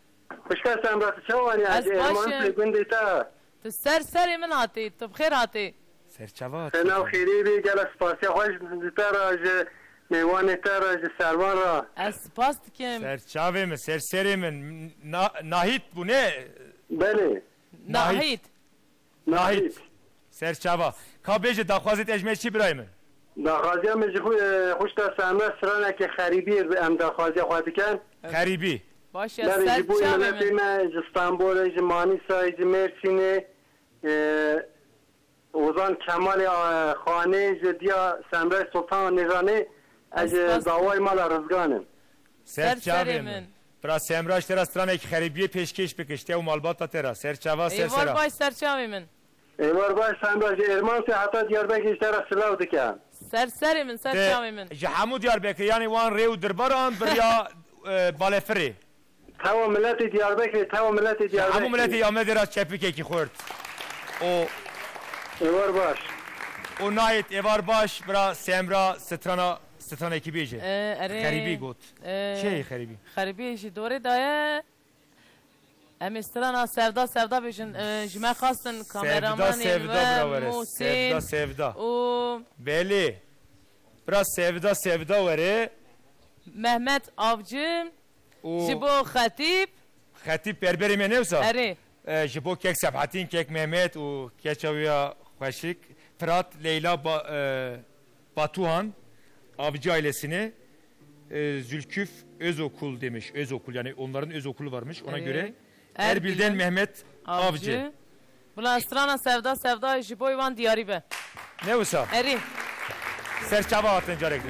Hoş geldin Semra. Çavani, Ermanisi gündeyta. Tıp serserimin hati, tıp herati. Serçava. Selam khiribi, gel spasiyo hoş diteraj, meyvane teraj, servan ra. Espas dikim. Serçavimin, serserimin, Nahit bu ne? Beli. Nahit. Serçava. Kabeci dakhwazit ejmeçi İbrahim'e. Dakhwaziya mecxu hoş da Semra sırana ki khiribi em dakhwaziya khwadikan. Kharibi. Başı serçavimin. Bu milletime İstanbul, Manisa, Mersin'e Ozan Kemal Khane Jediya Semra Sultan Nizami az davay mala rızganım. Serçavimin. Pra Semra tera stranek kharibiye peşkeş bikişte u malbata tera. Serçava sersera. Eyvar baş serçavimin. Eyvar baş Semra Erman se hatta Diyarbakır tera sılav dikan. Serserimin, serçavimin. Hamu Diyarbakır yani van reu dirbaran birya balefri. Tamam milleti Diyarbakır, tamam milleti Diyarbakır. Hamu milleti yamedera çepike ki xort. O Evar baş. O nayet evar baş bra Semra strana ekibi je. Kharibi got. Şey kharibi. Kharibi ji dore daye. Em strana sevda bejin jime xastin kameraman ve Musin. Sevda. O Beli. Bra sevda vere. Mehmet Avcı. Jibo Xatip. خطیب بربری من نوسا اره جبو کک سبحتین کک مهمت و کچاویا خوشک فرات لیلا Batuhan Avcı ailesine Zülküf Özokul demiş. Özokul yani onların özokulu varmış ona göre. Erbil'den Mehmet Avcı. Bula strana sevda jiboy van diyari be. Ne usa? Eri. Serçaba atın carekli.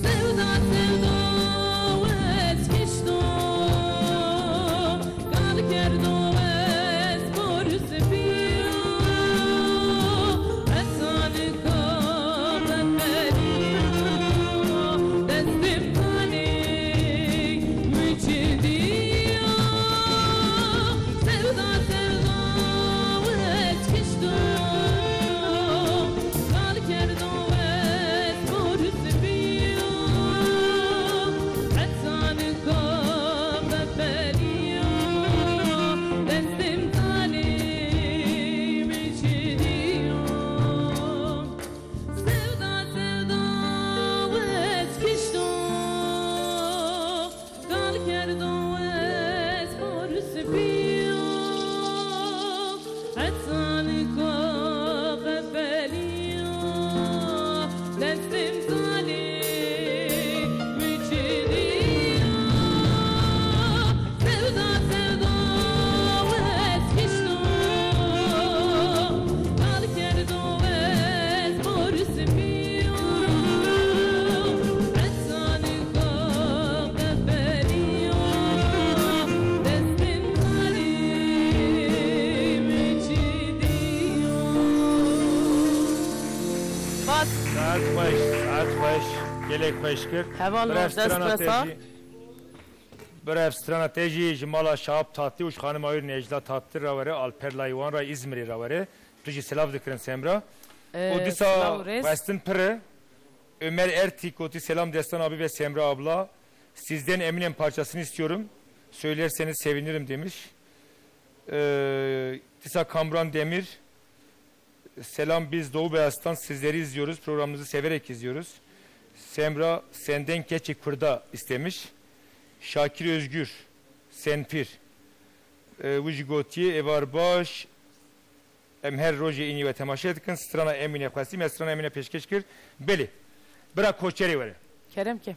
Sevda gelek hoşkır. Heval dest besa. Brev strateji jimala şahap tatlı uç hanım ayır Necla tatlı ravare Alper Layvan ra İzmir'i ravare. Tuji selav dikirin Semra. O disa Western Pırı Ömer Ertik oti selam Destan abi ve Semra abla. Sizden Eminem parçasını istiyorum. Söylerseniz sevinirim demiş. Disa Kamran Demir. Selam biz Doğu Beyaz'tan sizleri izliyoruz. Programımızı severek izliyoruz. Semra senden keçi kurda istemiş. Şakir Özgür, Senpir, Vujgotiye, Evarbaş, Emher Roje ini ve temaşa dikin, strana Emine Qasim, strana Emine peşkeşkir, beli. Bırak koçeri var. Kerem kim?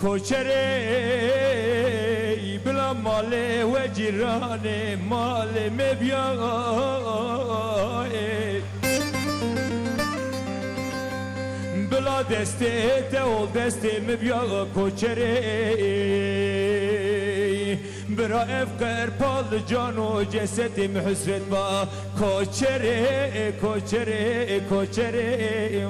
Koçerey bla male ve cirane male mebyae bla deste te ol deste mebya koçerey bra efkar pal cano cesetim hüsret ba koçerey koçerey koçerey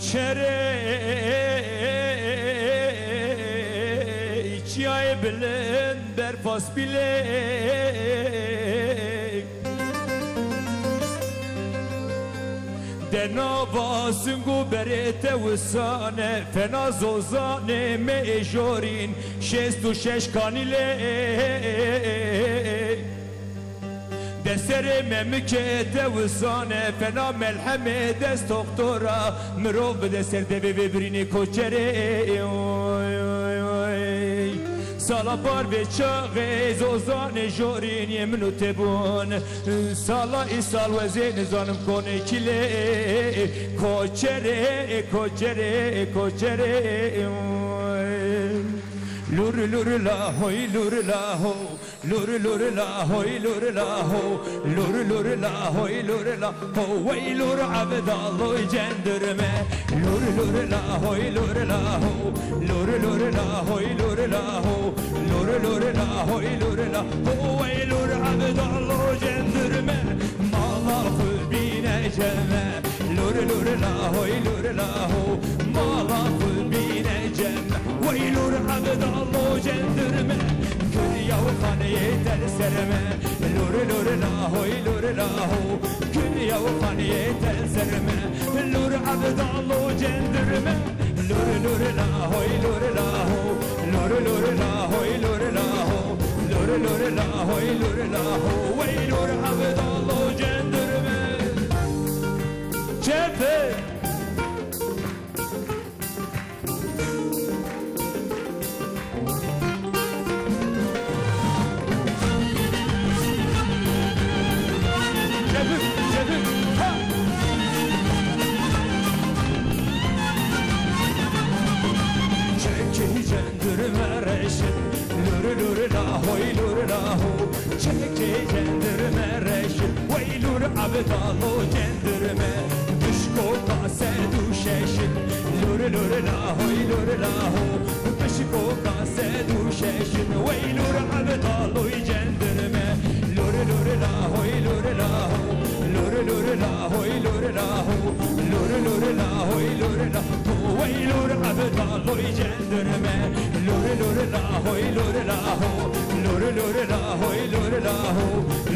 Koçerey çay bilen berfas bilek denava sungu berete vusane fena zozane mejorin şestu şeşkanile Desere memlekete vusane fena melheme dest doktora mirov deser deve ve birini koçere Salapar ve çağız ozane jorin yemnu tebun Sala isal ve zen zanım kone kile koçere koçere koçere Lur lur la hoy lur la ho lur lur la hoy lur la ho lur lur la hoy lur la ho vay lur abdallo cendirme lur lur la hoy lur la ho lur lur la hoy lur la ho lur lur la hoy lur la ho vay lur abdallo cendirme mala ful bineceme lur lur la hoy lur la ho mala ful bineceme vay lur abdallo cendirme Kır yav kanı yeter sereme لور لور لاهوی لور لاهو کنیا و خانیت زرمه لور عبدالله جندرمه لور لور لاهوی لور لاهو لور لور لاهوی لور لاهو لور لور لاهوی لور لاهو وی لور عبدالله جندرمه جفه عبدالله جندرمه بشکو کاسه دوششن لور لور لاهوی لور لاهو بشکو کاسه دوششن وی لور عبدالله جندرمه لور لور لاهوی لور لاهو لور لور لاهوی لور لاهو لور لور لاهوی لور لاهو وی لور عبدالله جندرمه لور لور لاهوی لور لاهو لور لور لاهوی لور لاهو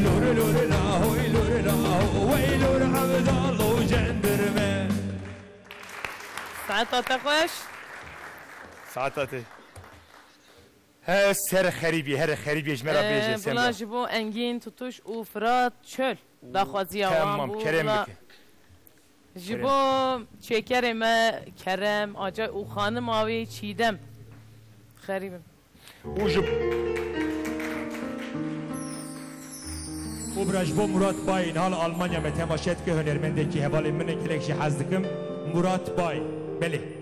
لور لور لاهوی لور لاهو وی لور عبدالله جندرمه ساعتات خوش ساعتات هر خریبی هر خریبی اجمرا بیجه بلا جبو انگین توتوش و فرات چل داخوازی آوان تمام کرم بکن جبو چکر ما کرم آجای او خانم آوی چیدم خریبم او جب خوب رجبو مراد بای این حال آلمانیا به تماشید که هنرمنده که حوالی من کلکشی حزدکم مراد بای بله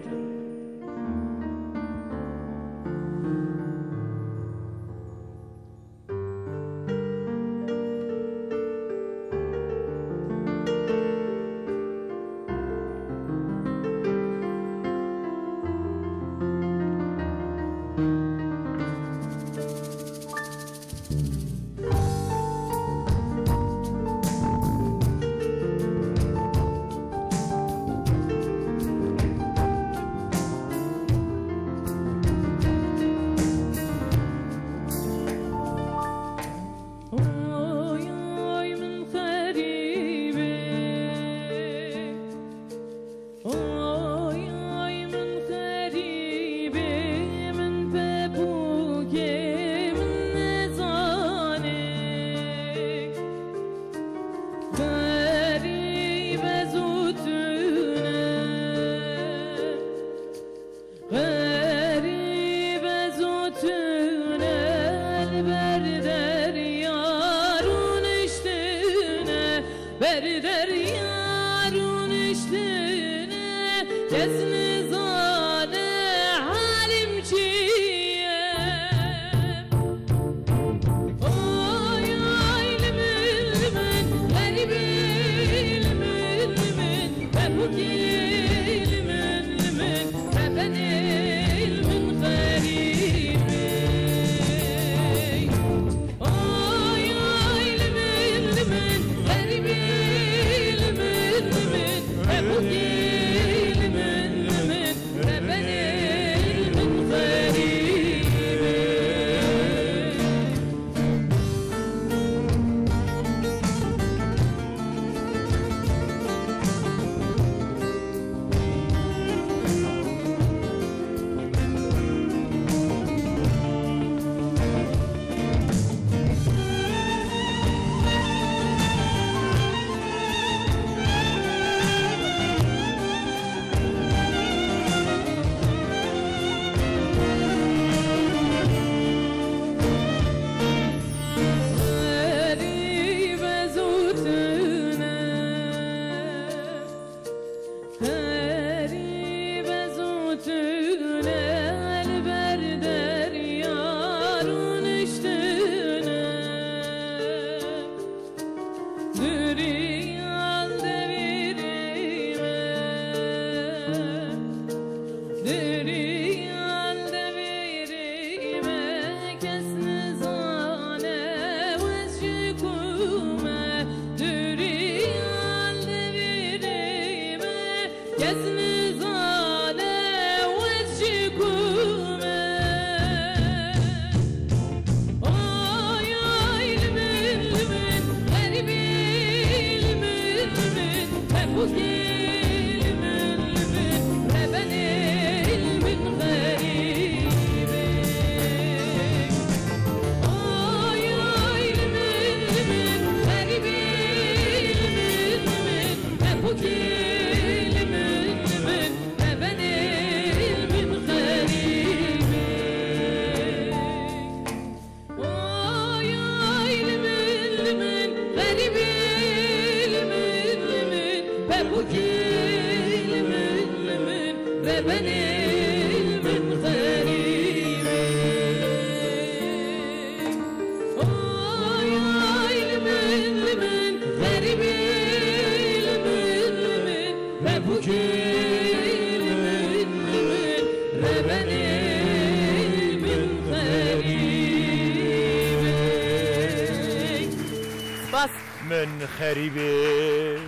من خریبه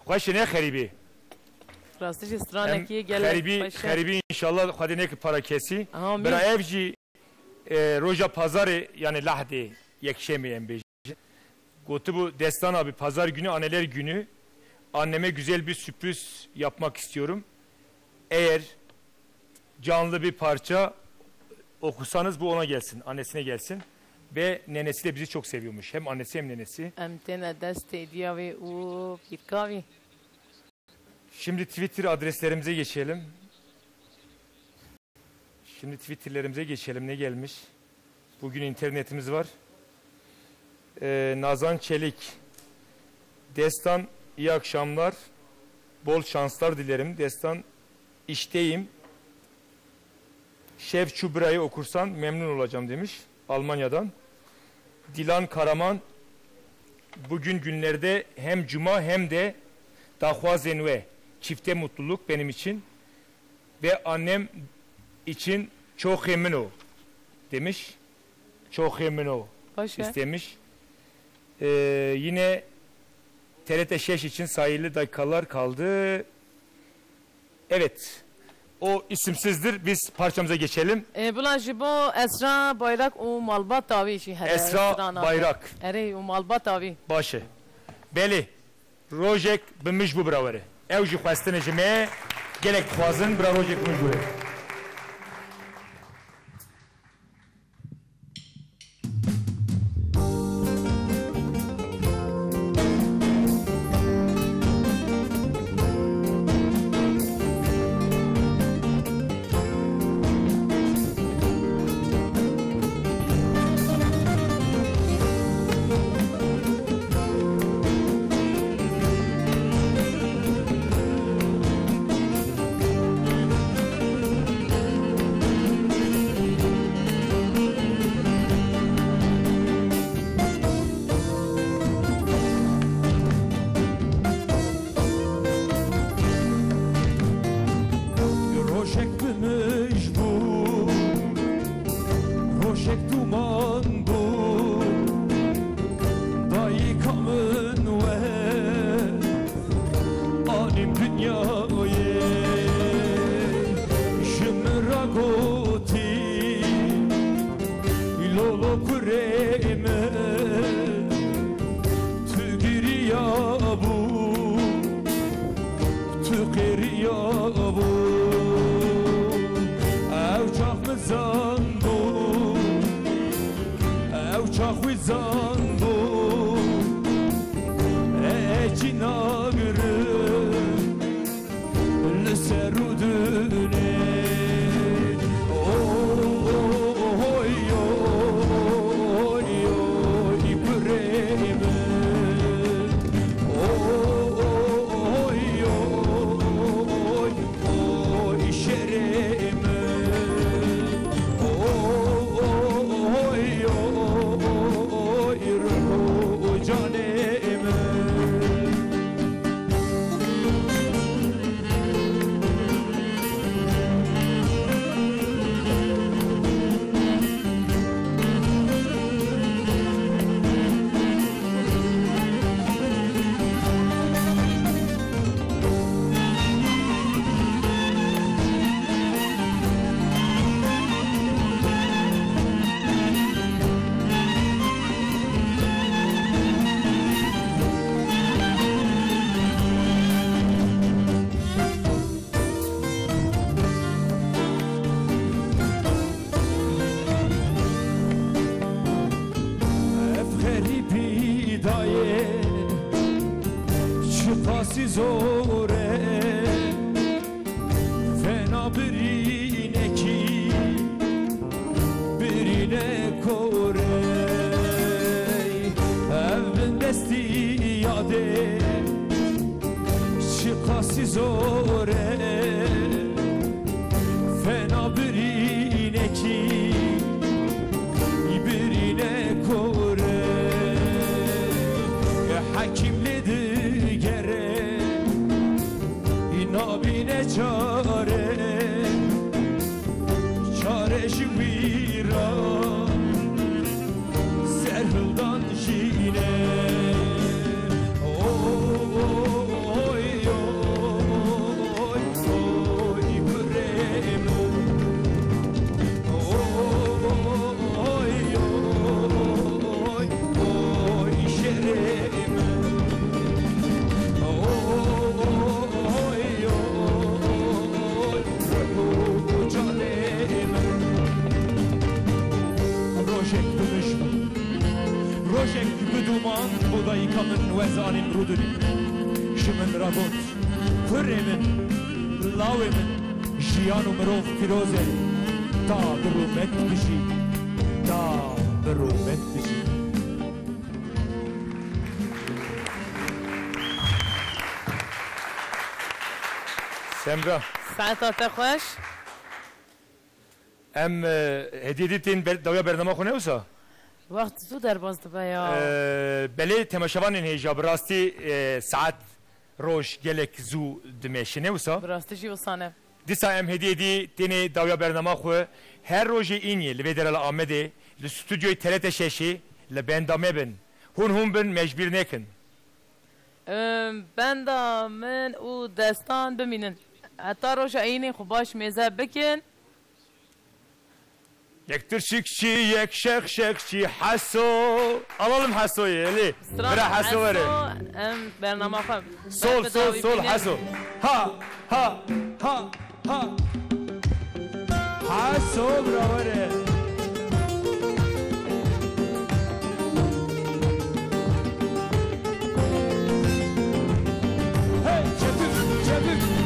خوش نه خریبه راستش استرانه کی گله خریبی انشالله خدا نیک para kesi برا evci roja pazarı yani lahde yekşemeyen beji gotu bu destan abi pazar günü anneler günü anneme güzel bir sürpriz yapmak istiyorum eğer canlı bir parça okursanız bu ona gelsin annesine gelsin ve nenesi de bizi çok seviyormuş. Hem annesi hem nenesi. Şimdi Twitter adreslerimize geçelim. Twitter'lerimize geçelim. Ne gelmiş? Bugün internetimiz var. Nazan Çelik. Destan iyi akşamlar. Bol şanslar dilerim. Destan işteyim. Şef Çubra'yı okursan memnun olacağım demiş. Almanya'dan. Dilan Karaman bugün günlerde hem cuma hem de Dahvazenve çifte mutluluk benim için ve annem için çok emin ol demiş. Çok emin ol istemiş. Yine TRT Şeş için sayılı dakikalar kaldı. Evet. O isimsizdir. Biz parçamıza geçelim. Bulan bu Esra Bayrak o Malbat tabi işi. Esra Bayrak. Evet o Malbat tabi. Başı. Beli. Rojek bimiş bu braveri. Evci xwestine jime gelek xwazin bra rojek bimiş bu. شقاسی زوره فنا برینه کی برینه کوره evin desti yade şıkası zore fena birine ki birine kore hakimledi gere inabine çare çare şivira serhıldan jine روشک بدومان بودایی کامن وزانین رودونی شمن رابط کرمن لاومن جیان و مروف فیروزه تا برومت بشی تا برومت بشی Semra, ساعتات خوش em hediye ettiğin davya bernama konu olsa? وقت زو در باز دبا یا بله تماشاوانین هیجا براستی ساعت روش گلک زو دمشنه وسا براستشی و سانه دیسا ام هدیه دی تینی داویا برنامه خو هر روز اینی لویدرال آمده لستودیوی تلت ششی لبندامه بن هون بن مجبور نکن بندا من او دستان بمینن حتی روش اینی خوباش میزه بکن یک ترشکچی یک شخشکچی حسو alalım حسوی الی برا حسو بره برنامه خوب sol حسو ha ha ha ha حسو براوره hey çabuk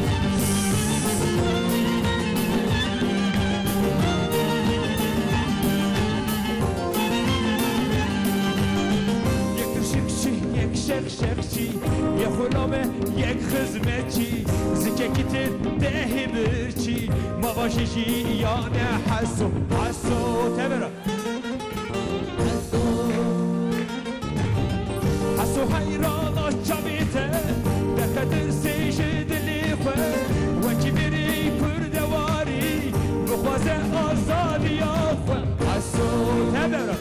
شخشی یه خلامه یک خزمتچی زککیتر دهی برچی ما باشیشی یا نه حسو تبرا حسو حیران آچامیته دقدر سیش دلی خواه وکی بری کردواری بخوازه آزادی آخواه حسو تبرا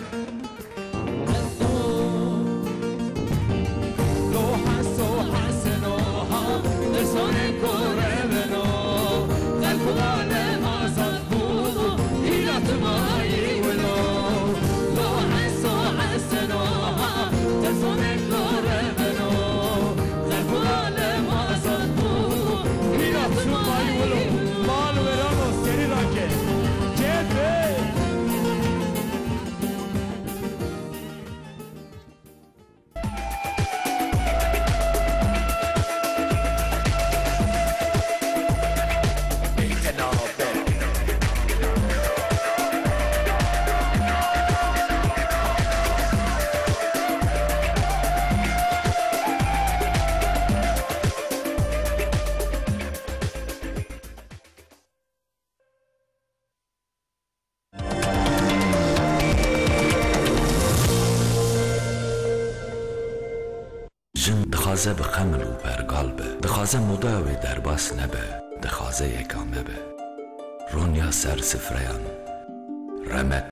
دخوازه بخمل و برقلبه دخوازه مداوی در باس نبه دخوازه یکامه به رونیا سر سفریان رمت